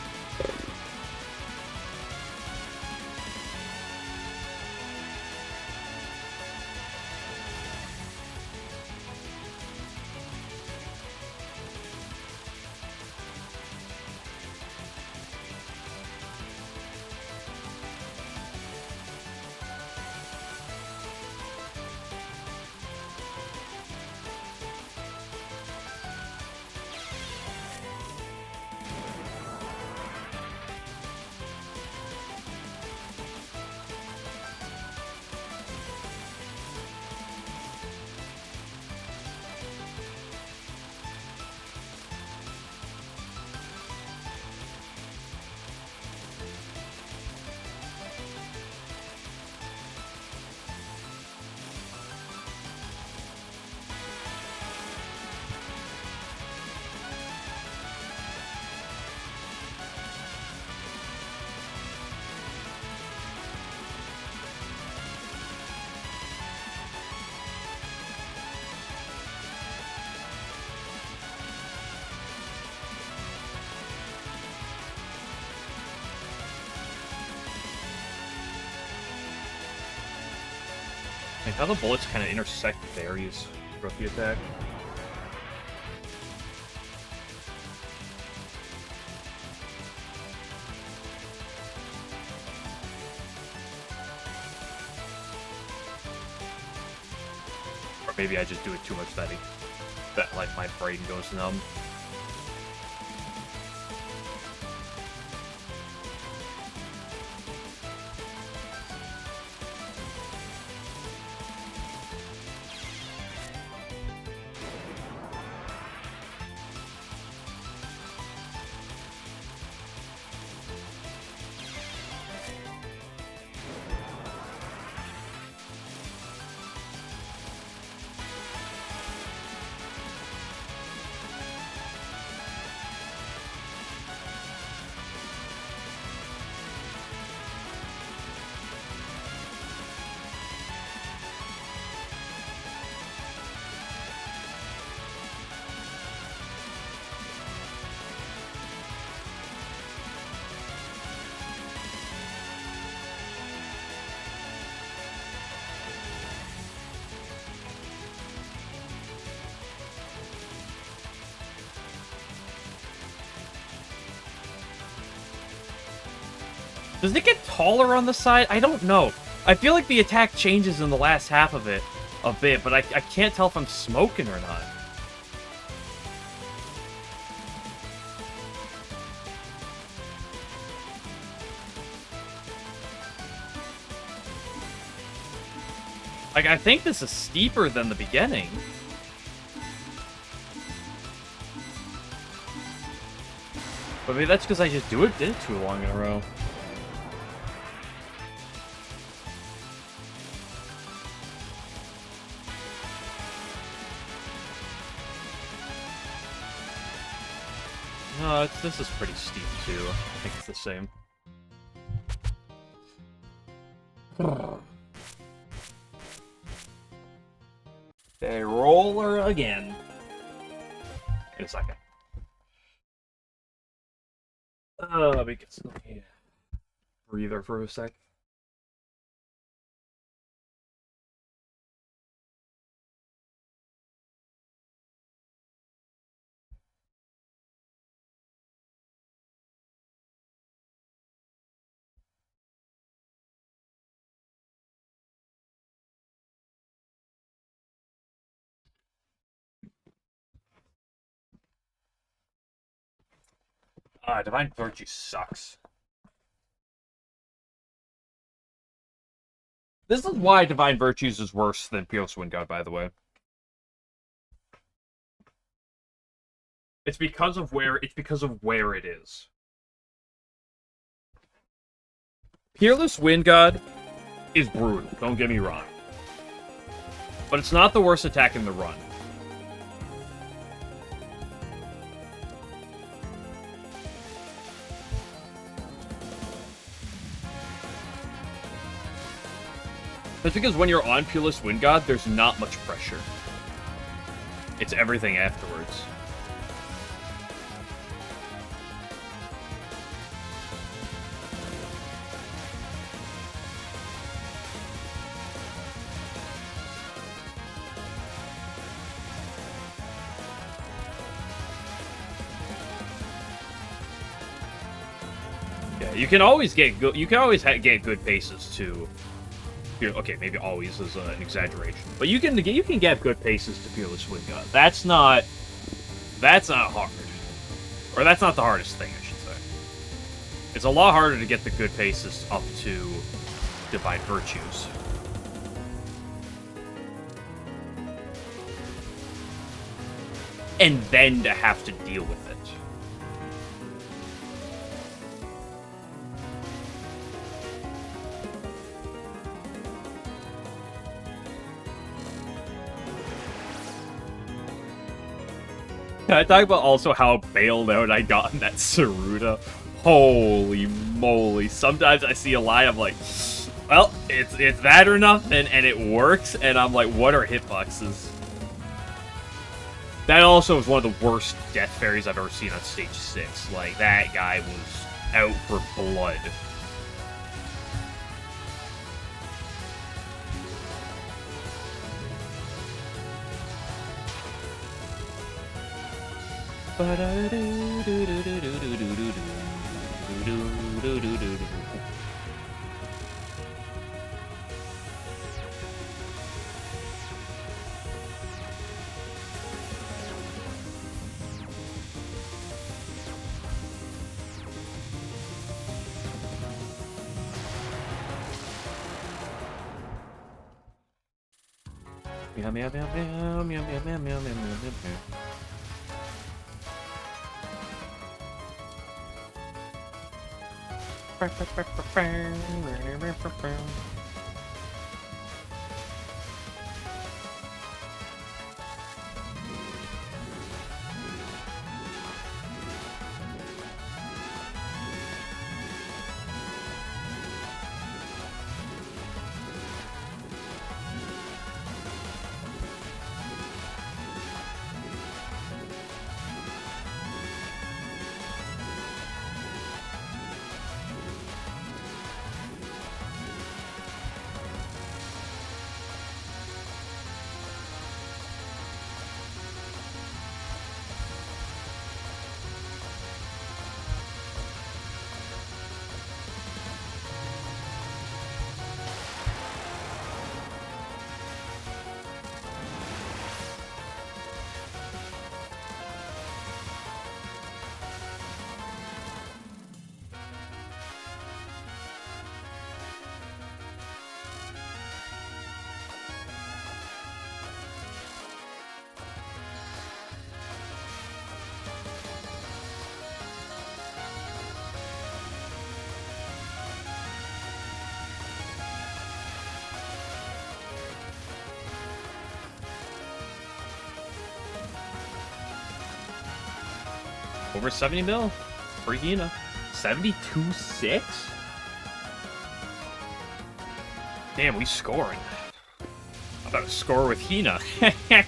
Like how the bullets kind of intersect with areas throughout the attack. Or maybe I just do it too much that like my brain goes numb. Does it get taller on the side? I don't know. I feel like the attack changes in the last half of it a bit, but I can't tell if I'm smoking or not. Like, I think this is steeper than the beginning. But maybe that's because I just did it too long in a row. No, this is pretty steep too. I think it's the same. Okay, roller again. In a second. Let me get some breather for a sec. Divine Virtue sucks. This is why Divine Virtues is worse than Peerless Wind God, by the way. It's because of where it is. Peerless Wind God is brutal, don't get me wrong. But it's not the worst attack in the run. That's because when you're on Peerless Wind God, there's not much pressure. It's everything afterwards. Yeah, you can always get good. You can always get good paces too. Okay, maybe always is an exaggeration, but you can get good paces to Fearless Wind Gun. That's not hard, or that's not the hardest thing, I should say. It's a lot harder to get the good paces up to Divine Virtues. And then to have to deal with it. Can I talk about also how bailed out I got in that Saruta? Holy moly. Sometimes I see a line, I'm like, well, it's that or nothing, and it works, and I'm like, what are hitboxes? That also was one of the worst death fairies I've ever seen on stage 6. Like, that guy was out for blood. Meow meow meow meow meow meow meow meow meow meow. Over 70 mil for Hina. 72-6? Damn, we scoring. I'm about to score with Hina. I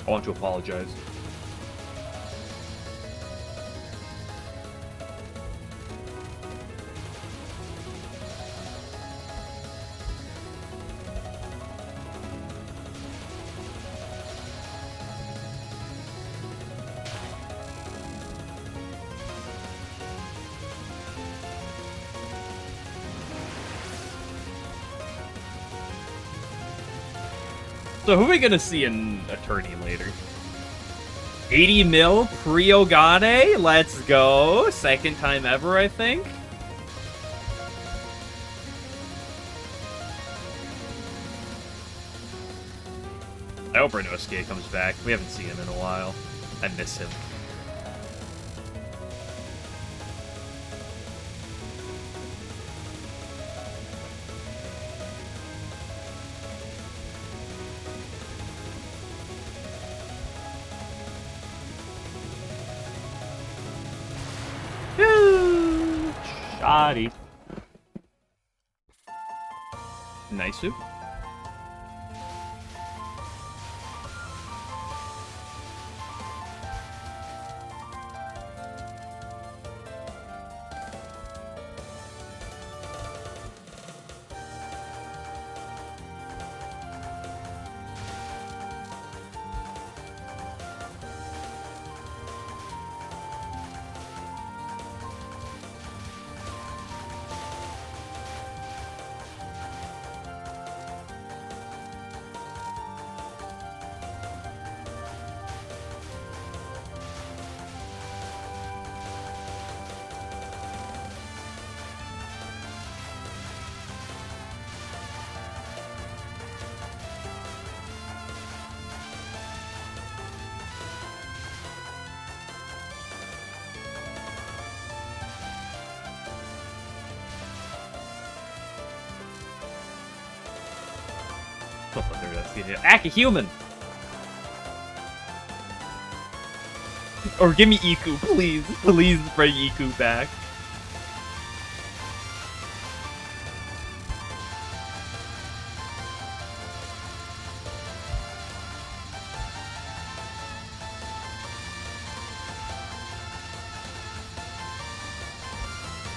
want to apologize. So who are we gonna see in Attorney later? 80 mil pre-Ogane? Let's go. Second time ever, I think. I hope Renosuke comes back. We haven't seen him in a while. I miss him. Shoddy. Nice. Act a human! Or give me Iku, please. Please bring Iku back.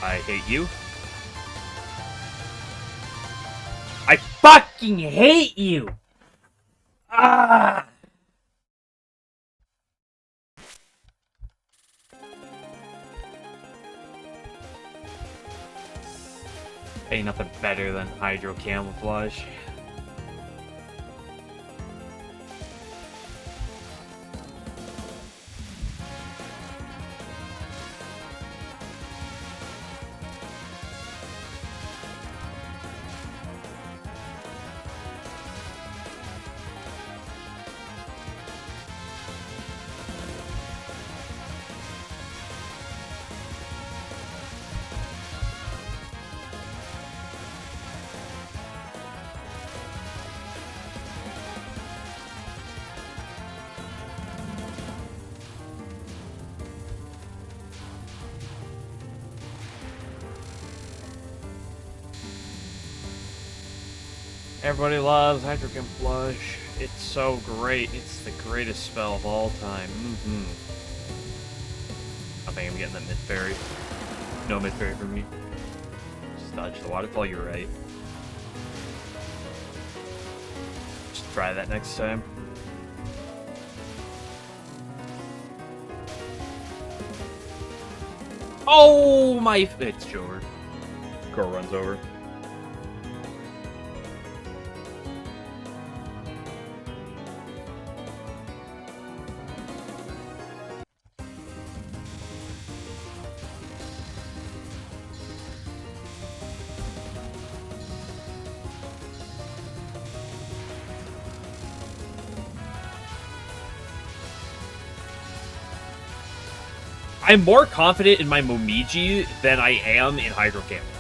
I hate you. I fucking hate you! Ah! Ain't nothing better than hydro camouflage. Everybody loves hydro camouflage. It's so great. It's the greatest spell of all time. I think I'm getting the mid-fairy. No mid-fairy for me. Just dodge the waterfall, you're right. Just try that next time. Oh my! It's Jover. Girl runs over. I'm more confident in my Momiji than I am in Hydro Camouflage.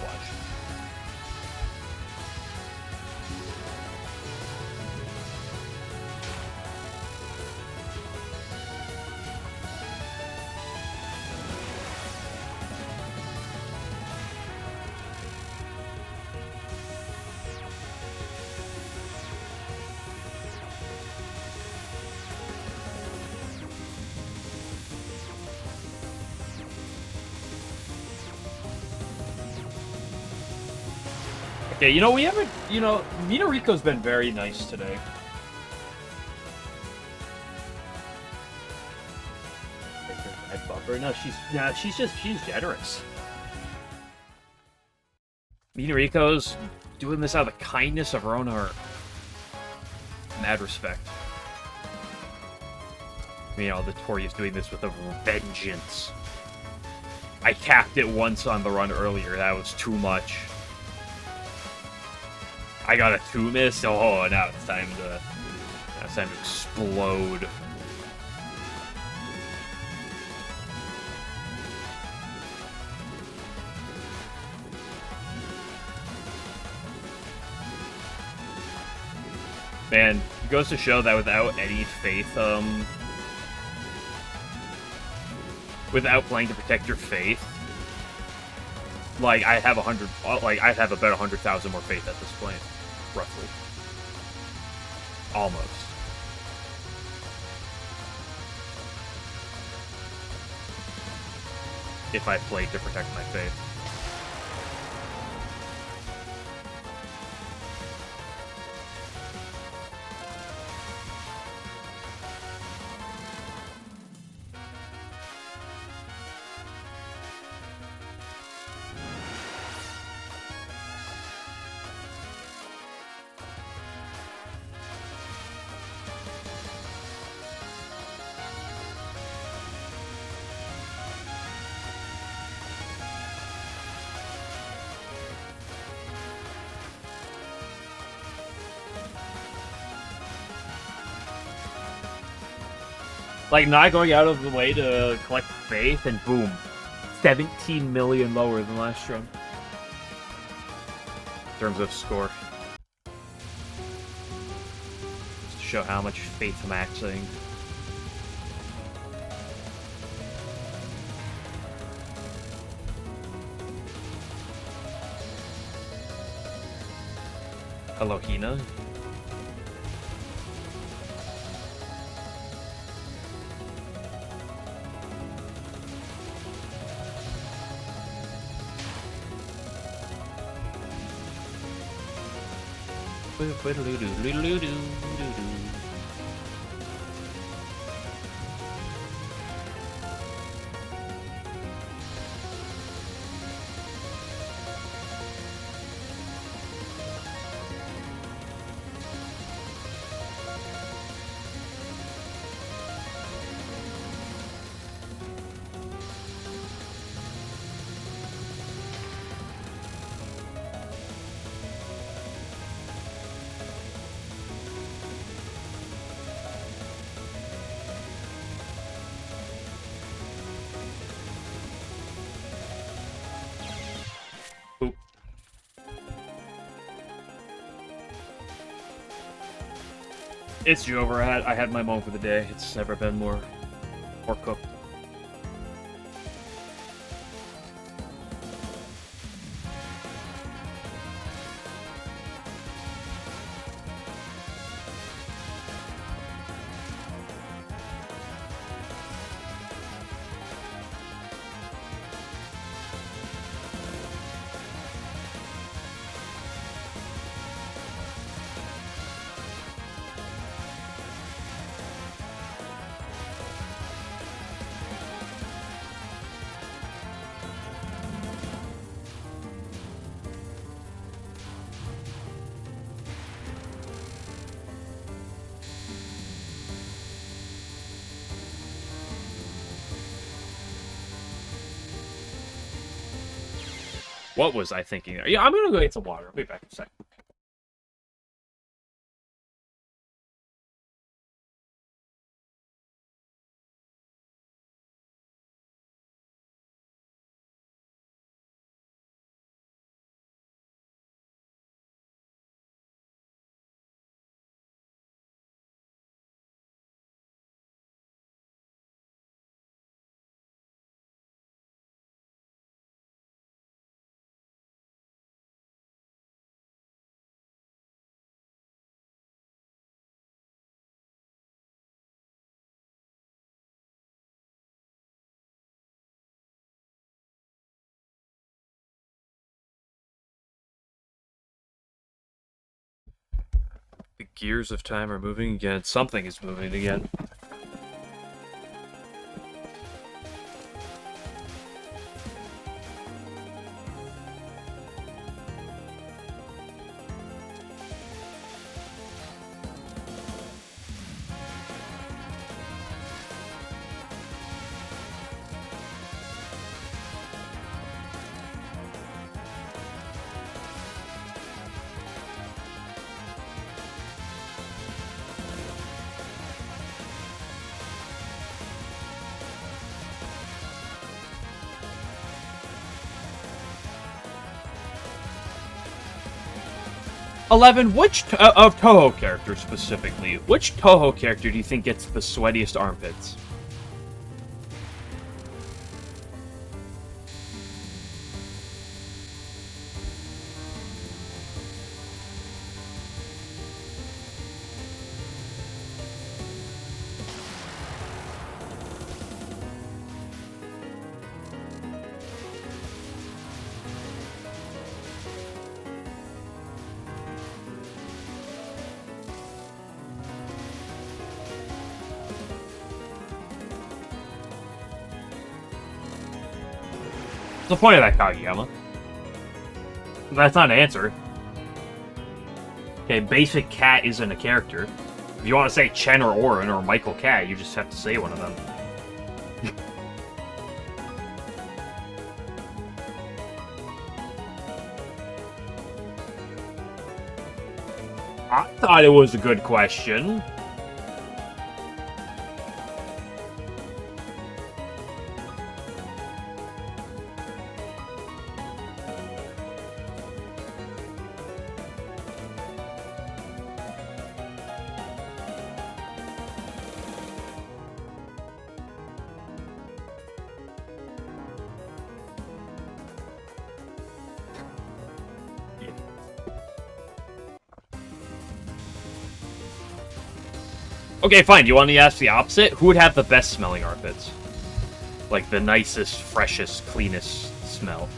Okay, you know, we haven't, you know, Minariko's been very nice today. I buffer. No, she's generous. Minariko's doing this out of the kindness of her own heart. Mad respect. You know, the Tori's doing this with a vengeance. I capped it once on the run earlier. That was too much. I got a 2-miss. Oh, now it's time to explode. Man, it goes to show that without any faith, without playing to protect your faith, like, I'd have about 100,000 more faith at this point. Roughly. Almost. If I played to protect my faith. Like, not going out of the way to collect faith, and boom. 17 million lower than last run. In terms of score. show how much faith I'm maxing. Hello, Hina. It's Jover. I had my moment for the day. It's never been more cooked. What was I thinking there? Yeah, I'm gonna go get some water. I'll be back in a sec. The gears of time are moving again. Something is moving again. Eleven. Which of Touhou characters specifically? Which Touhou character do you think gets the sweatiest armpits? What's the point of that, Kageyama? That's not an answer. Okay, basic cat isn't a character. If you want to say Chen or Orin or Michael Cat, you just have to say one of them. I thought it was a good question. Okay, fine. Do you want me to ask the opposite? Who would have the best smelling armpits? Like, the nicest, freshest, cleanest smell.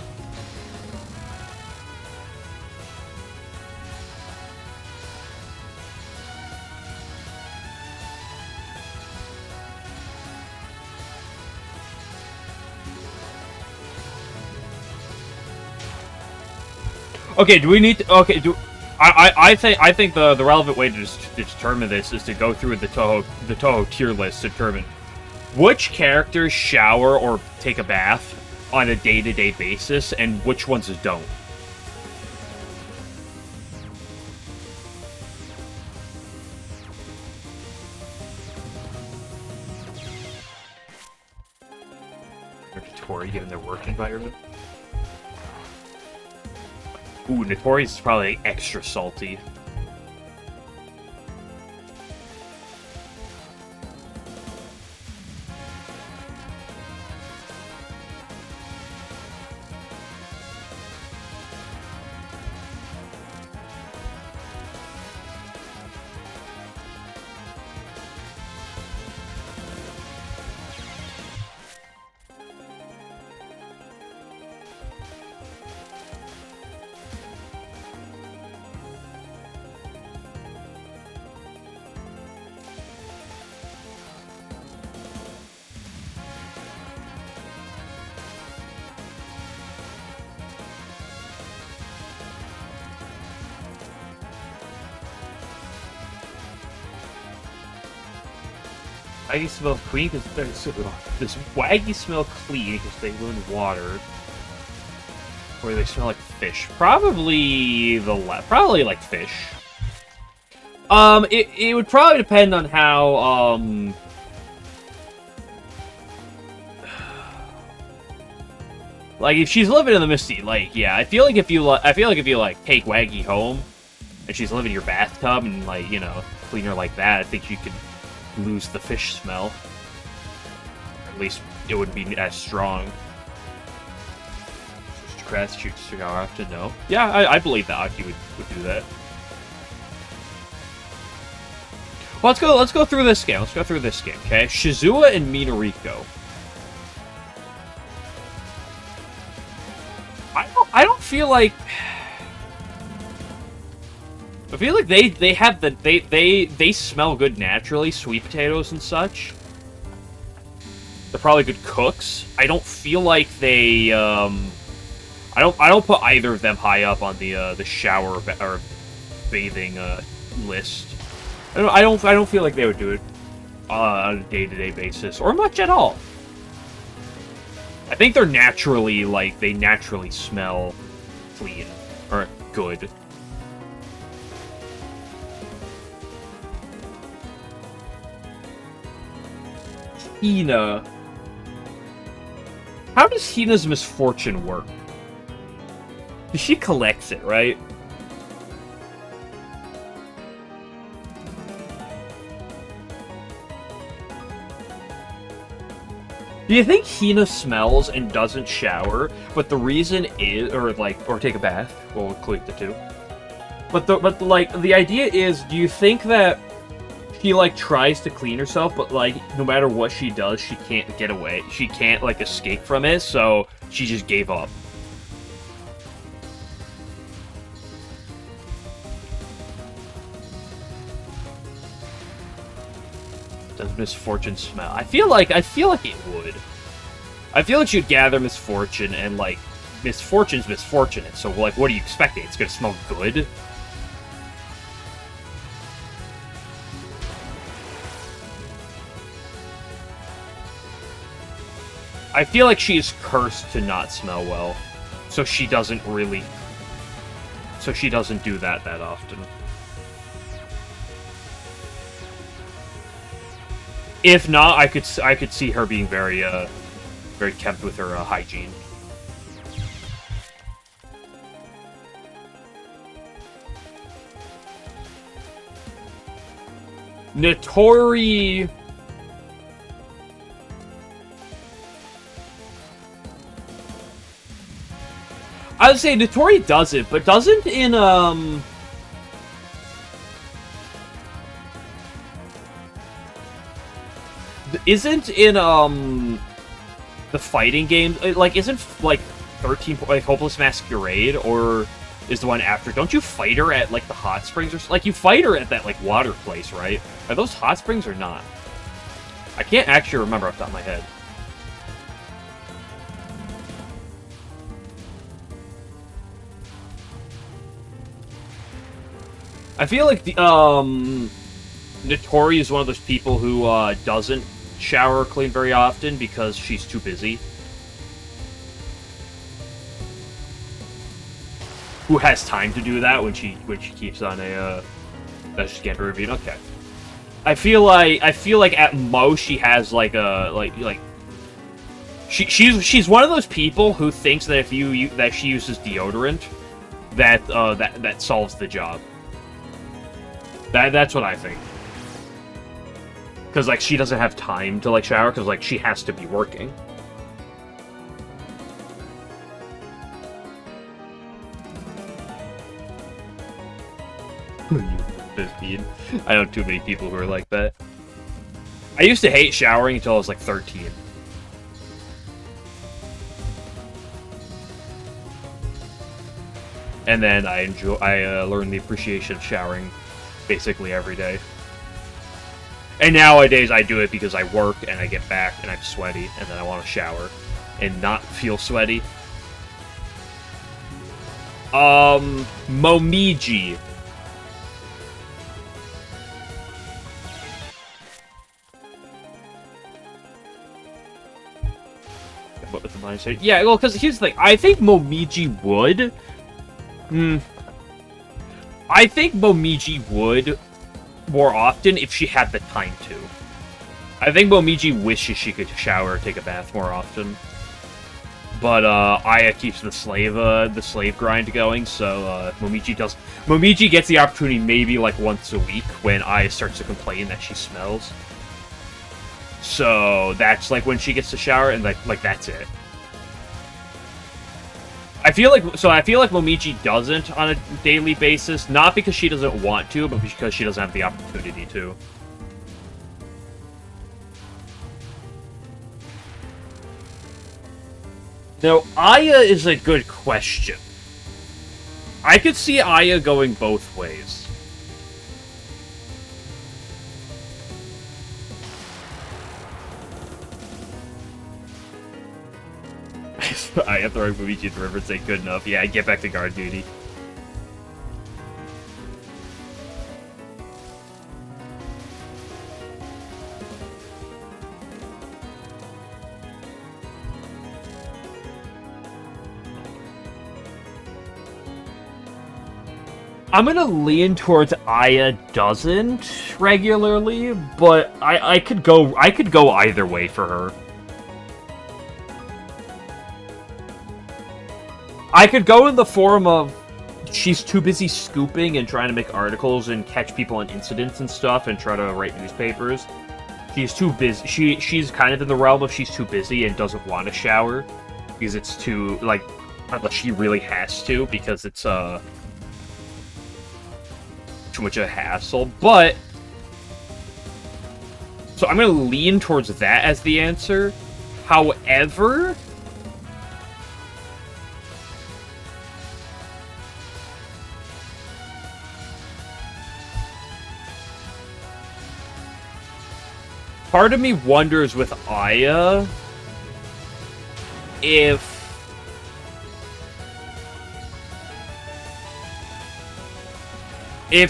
Okay, do we need to... Okay, I think the relevant way to determine this is to go through the Touhou tier list to determine which characters shower or take a bath on a day-to-day basis and which ones don't. Notori getting their work environment. Ooh, Notorious is probably extra salty. Waggy smell clean because does Waggy smell clean because they live in water, or they smell like fish? Probably probably like fish. It would probably depend on how like if she's living in the Misty Lake, yeah. I feel like if you like take Waggy home and she's living in your bathtub and like, you know, clean her like that, I think you could lose the fish smell. Or at least it wouldn't be as strong. Grass shoots cigar often, no. Yeah, I believe that Aki would do that. Well, let's go through this game. Let's go through this game, okay? Shizua and Minariko. I don't feel like they have the they smell good naturally, sweet potatoes and such. They're probably good cooks. I don't feel like they I don't put either of them high up on the shower or bathing list. I don't feel like they would do it on a day-to-day basis or much at all. I think they're naturally they naturally smell clean or good. Hina. How does Hina's misfortune work? She collects it, right? Do you think Hina smells and doesn't shower, but the reason is, or take a bath? We'll include the two. But the idea is, do you think that she tries to clean herself, but no matter what she does, she can't get away. She can't escape from it, so she just gave up. Does misfortune smell? I feel like it would. I feel like you'd gather misfortune and misfortune's misfortunate. So what do you expect? It's gonna smell good? I feel like she is cursed to not smell well, so she doesn't do that often. If not, I could see her being very kept with her hygiene. Notori. I would say Notori does it, but doesn't Isn't in, the fighting games, like, isn't, like, 13, like, Hopeless Masquerade, or is the one after, don't you fight her at, like, the hot springs, or, like, you fight her at that, like, water place, right? Are those hot springs or not? I can't actually remember off the top of my head. I feel like the, Notori is one of those people who, doesn't shower or clean very often because she's too busy. Who has time to do that when she keeps on a, that's just getting reviewed? Okay. I feel like at most she has, like, a, she's one of those people who thinks that if that she uses deodorant, that solves the job. That's what I think. Because, like, she doesn't have time to, like, shower, because, like, she has to be working. I know too many people who are like that. I used to hate showering until I was, like, 13. And then I learned the appreciation of showering basically every day. And nowadays I do it because I work and I get back and I'm sweaty and then I want to shower and not feel sweaty. Momiji. What was the mindset? Yeah, well, because here's the thing. I think Momiji would. I think Momiji would more often if she had the time to. I think Momiji wishes she could shower or take a bath more often. But Aya keeps the slave grind going, so Momiji gets the opportunity maybe like once a week when Aya starts to complain that she smells. So that's like when she gets to shower, and like that's it. I feel like Momiji doesn't on a daily basis, not because she doesn't want to, but because she doesn't have the opportunity to. Now, Aya is a good question. I could see Aya going both ways. I have to throwing Momiji in the river and say good enough. Yeah, get back to guard duty. I'm gonna lean towards Aya doesn't regularly, but I could go either way for her. I could go in the form of she's too busy scooping and trying to make articles and catch people on incidents and stuff and try to write newspapers. She's too busy. She's kind of in the realm of she's too busy and doesn't want to shower because it's too, like, unless she really has to, because it's too much of a hassle. But so I'm gonna lean towards that as the answer. However, part of me wonders with Aya if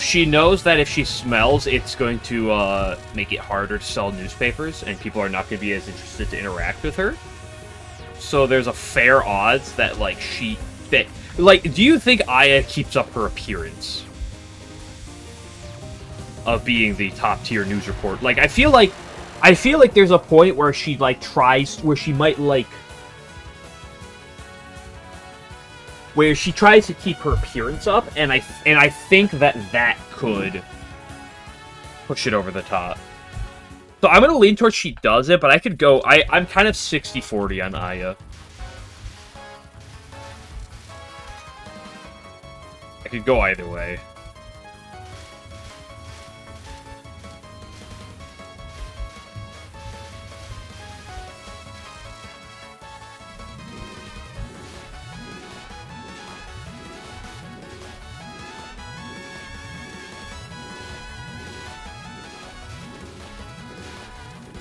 she knows that if she smells, it's going to make it harder to sell newspapers, and people are not going to be as interested to interact with her. So there's a fair odds that, like, do you think Aya keeps up her appearance of being the top tier news report? Like, I feel like there's a point where she, like, where she tries to keep her appearance up, and I think that could push it over the top. So I'm gonna lean towards she does it, but I could go, I'm kind of 60-40 on Aya. I could go either way.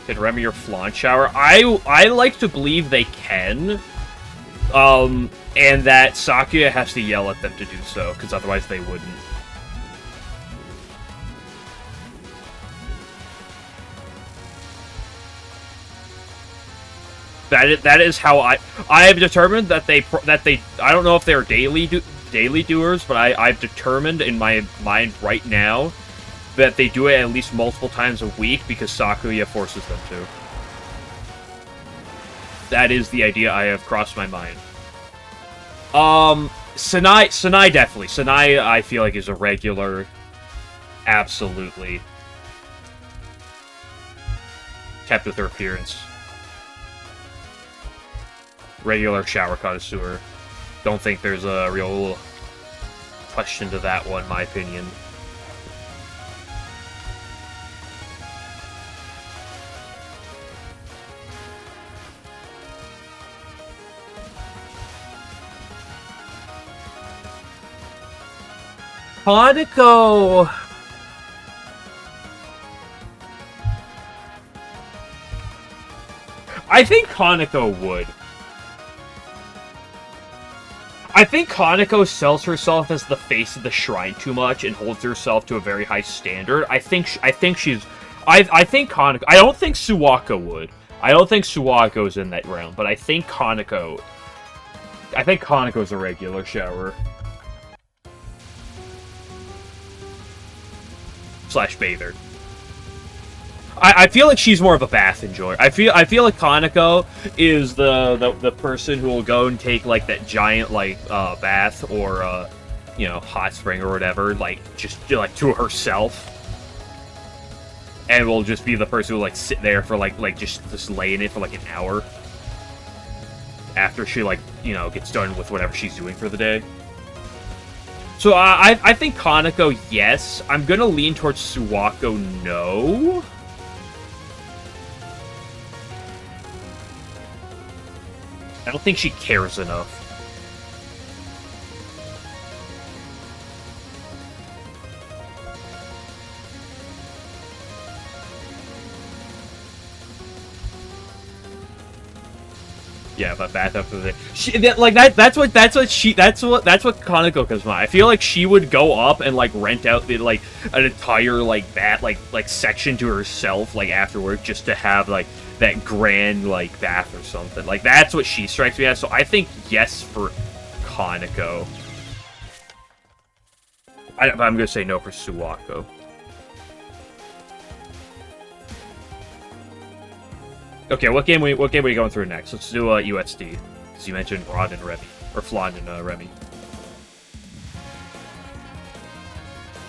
Can Remy or Flan shower? I like to believe they can. And that Sakuya has to yell at them to do so, because otherwise they wouldn't. That is how I have determined that they I don't know if they're daily doers, but I've determined in my mind right now that they do it at least multiple times a week because Sakuya forces them to. That is the idea I have crossed my mind. Sanai definitely. Sanai, I feel like, is a regular. Absolutely. Kept with her appearance. Regular shower connoisseur. Don't think there's a real question to that one, in my opinion. Hanako... I think Hanako would. I think Hanako sells herself as the face of the shrine too much and holds herself to a very high standard. I think she's... I think Hanako... I don't think Suwako would. I don't think Suwako's in that realm, but I think Hanako... I think Hanako's a regular shower. Slash bather. I feel like she's more of a bath enjoyer. I feel like Hanako is the person who will go and take like that giant like bath or you know, hot spring or whatever, like just like to herself, and will just be the person who will like sit there for like just lay in it for like an hour after she like, you know, gets done with whatever she's doing for the day. So I think Hanako, yes. I'm gonna lean towards Suwako, no. I don't think she cares enough. Yeah, but bath after the day. That's what Kaneko comes by. I feel like she would go up and like rent out the like an entire like bath like section to herself like afterward just to have like that grand like bath or something. Like that's what she strikes me as. So I think yes for Kaneko. I'm gonna say no for Suwako. Okay, what game are we going through next? Let's do USD, because you mentioned Rod and Remy, or Flan and Remy.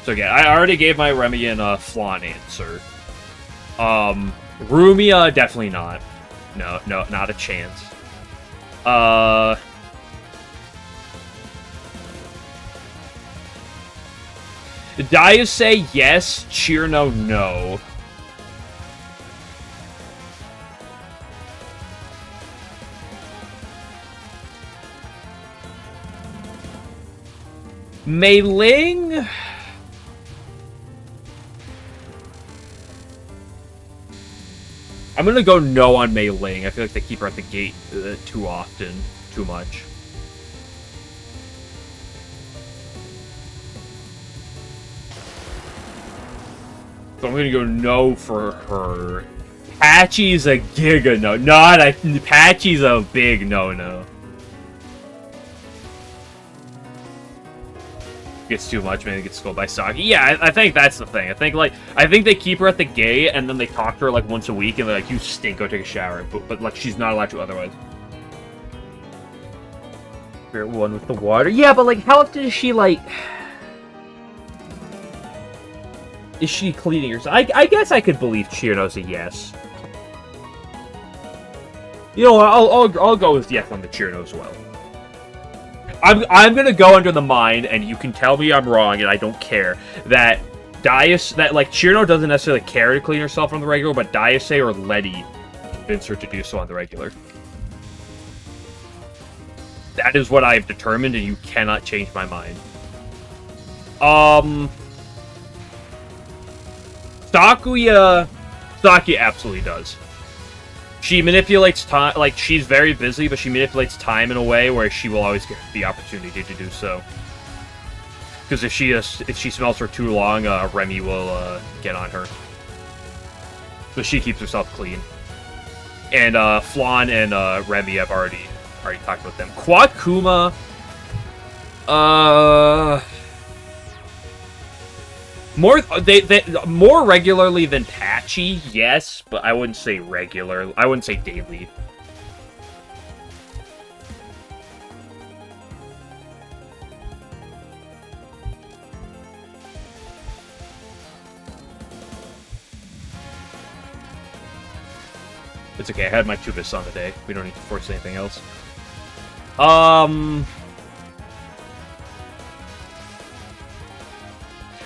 So again, I already gave my Remy and Flan answer. Rumia, definitely not. No, not a chance. Dayuse, yes. Chirno, no. Mei Ling? I'm gonna go no on Mei Ling. I feel like they keep her at the gate too often. Too much. So I'm gonna go no for her. Patchy's a giga no. Patchy's a big no-no. Gets too much, maybe gets scolded by Saki. Yeah, I think that's the thing. I think they keep her at the gate and then they talk to her like once a week and they're like, you stink, go take a shower. But like she's not allowed to otherwise. Spirit one with the water. Yeah, but like how often is she like is she cleaning herself? I guess I could believe Chirno's a yes. You know what, I'll go with yes on the Chirno as well. I'm gonna go under the mind, and you can tell me I'm wrong, and I don't care, that like, Chirno doesn't necessarily care to clean herself on the regular, but Dayuse or Letty convince her to do so on the regular. That is what I've determined, and you cannot change my mind. Sakuya absolutely does. She manipulates time, like, she's very busy, but she manipulates time in a way where she will always get the opportunity to do so. Because if she smells for too long, Remy will get on her. So she keeps herself clean. And Flan and Remy, I've already talked about them. Quad Kuma, more regularly than Patchy, yes, but I wouldn't say regular. I wouldn't say daily. It's okay, I had my Tubis on the day. We don't need to force anything else. I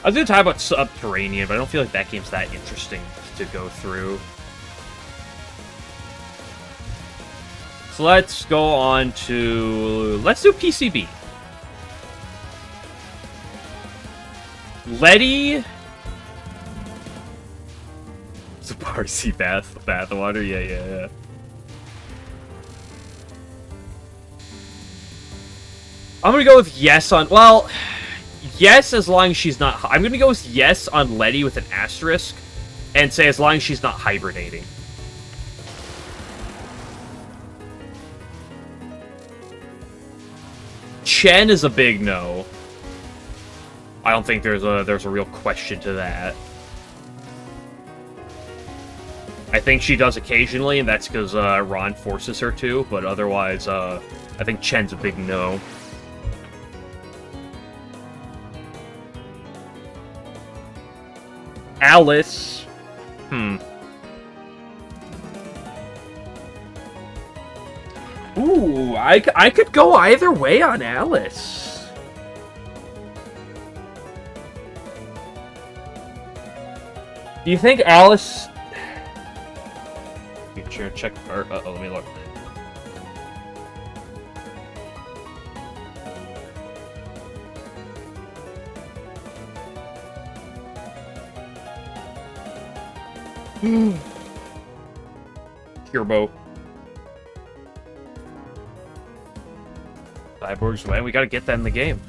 was going to talk about Subterranean, but I don't feel like that game's that interesting to go through. So let's go on to... Let's do PCB. Letty... It's a Parsi bathwater? Yeah. I'm gonna go with yes on... Well, yes as long as she's not... I'm gonna go with yes on Letty with an asterisk, and say as long as she's not hibernating. Chen is a big no. I don't think there's a real question to that. I think she does occasionally, and that's because Ron forces her to, but otherwise, I think Chen's a big no. Alice. Ooh, I could go either way on Alice. Do you think Alice... Sure, check... Uh-oh, let me look. Turbo. Cyborgs, man, we gotta get that in the game.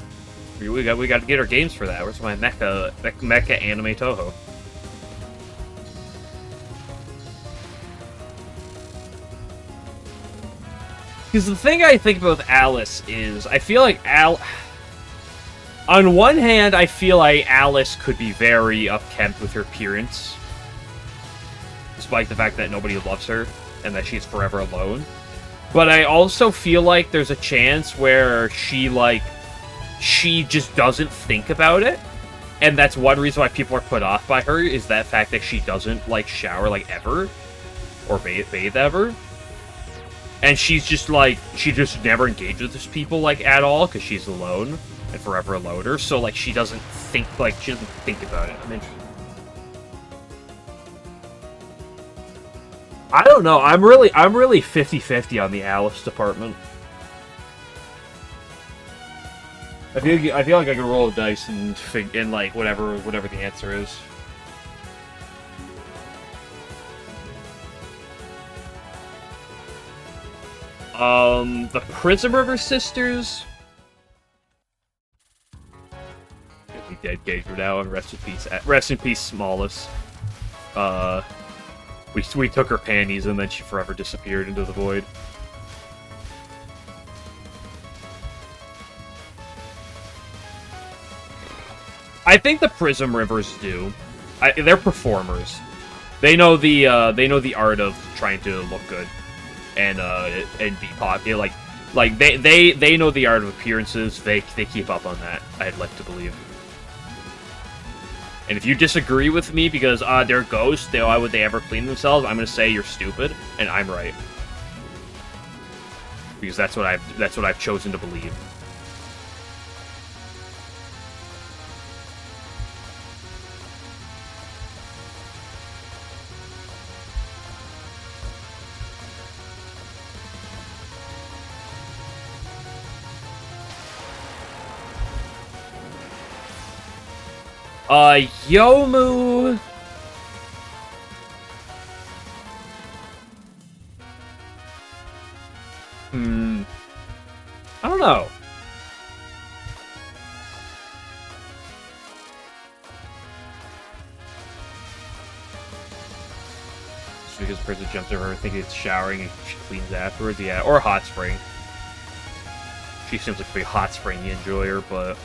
We gotta get our games for that. Where's my mecha anime Touhou? Because the thing I think about with Alice is, I feel like on one hand, I feel like Alice could be very unkempt with her appearance, despite the fact that nobody loves her and that she's forever alone. But I also feel like there's a chance where she just doesn't think about it, and that's one reason why people are put off by her, is that fact that she doesn't, like, shower, like, ever, or bathe ever. And she's just, like, she just never engages with people, like, at all, because she's alone, and forever a loner, so, like, she doesn't think about it. I'm interested. I don't know, I'm really 50-50 on the Alice department. I feel like I can roll a dice and like, whatever the answer is. The Prism River Sisters. Be dead Gage now, and rest in peace, Smallest. We took her panties and then she forever disappeared into the void. I think the Prism Rivers do. They're performers. They know the art of trying to look good and be popular. Like they know the art of appearances. They keep up on that, I'd like to believe. And if you disagree with me because they're ghosts, why would they ever clean themselves? I'm gonna say you're stupid, and I'm right. Because that's what I've chosen to believe. Yomu... know. Just because the person jumps over her thinking it's showering and she cleans afterwards, yeah. Or hot spring. She seems like a pretty hot springy enjoyer, but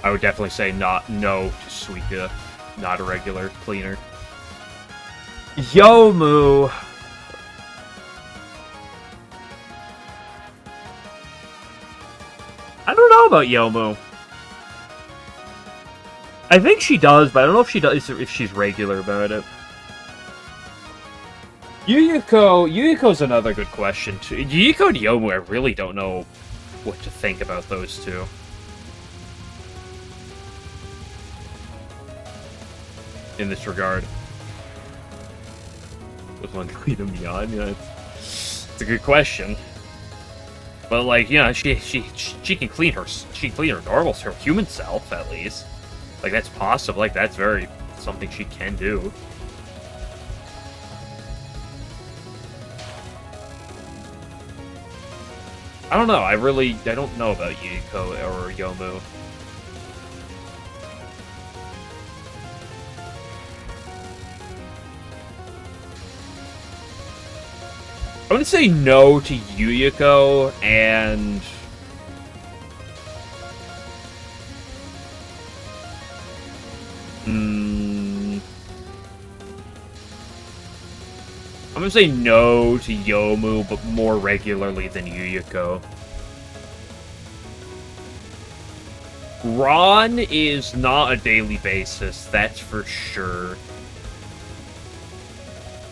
I would definitely say no to Suika, not a regular cleaner. Yomu! I don't know about Yomu. I think she does, but I don't know if she does if she's regular about it. Yuyuko's another good question too. Yuyuko and Yomu, I really don't know what to think about those two. In this regard. Was one clean them beyond? Yeah, it's a good question. But like, you know, she can clean her normal, her human self at least. Like that's possible. Like that's very something she can do. I don't know. I don't know about Yuyuko or Yomu. I'm gonna say no to Yuyuko and I'm gonna say no to Yomu, but more regularly than Yuyuko. Ron is not a daily basis, that's for sure.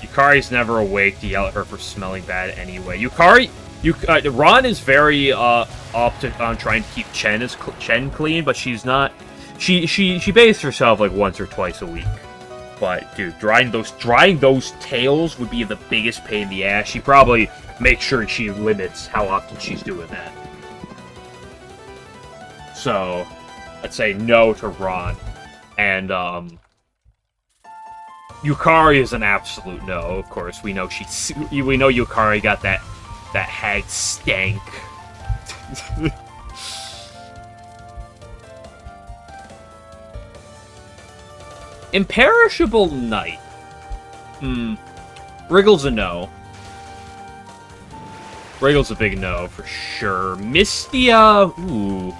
Yukari's never awake to yell at her for smelling bad anyway. Ron is very up on trying to keep Chen clean, but she's not. She bathes herself like once or twice a week. But dude, drying those tails would be the biggest pain in the ass. She probably makes sure she limits how often she's doing that. So, I'd say no to Ron, and Yukari is an absolute no. Of course, we know Yukari got that hag stank. Imperishable Knight. Wriggle's a no. Wriggle's a big no for sure. Mystia, ooh.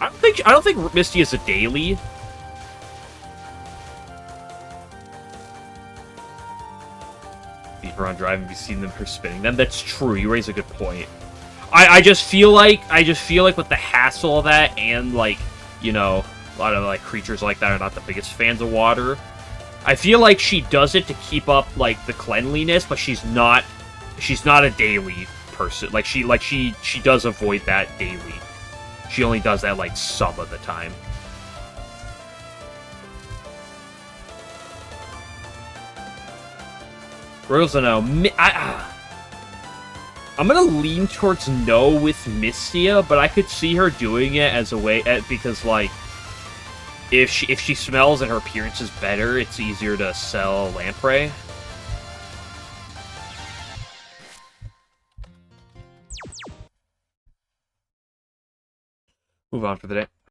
I don't think Mystia is a daily. On driving, you've seen them for spinning them. That's true. You raise a good point. I just feel like with the hassle of that, and like, you know, a lot of like creatures like that are not the biggest fans of water. I feel like she does it to keep up like the cleanliness, but she's not a daily person. Like she does avoid that daily. She only does that like some of the time. Wriggle's a no. I'm gonna lean towards no with Mystia, but I could see her doing it as a way because like if she smells and her appearance is better, it's easier to sell Lamprey. Move on for the day.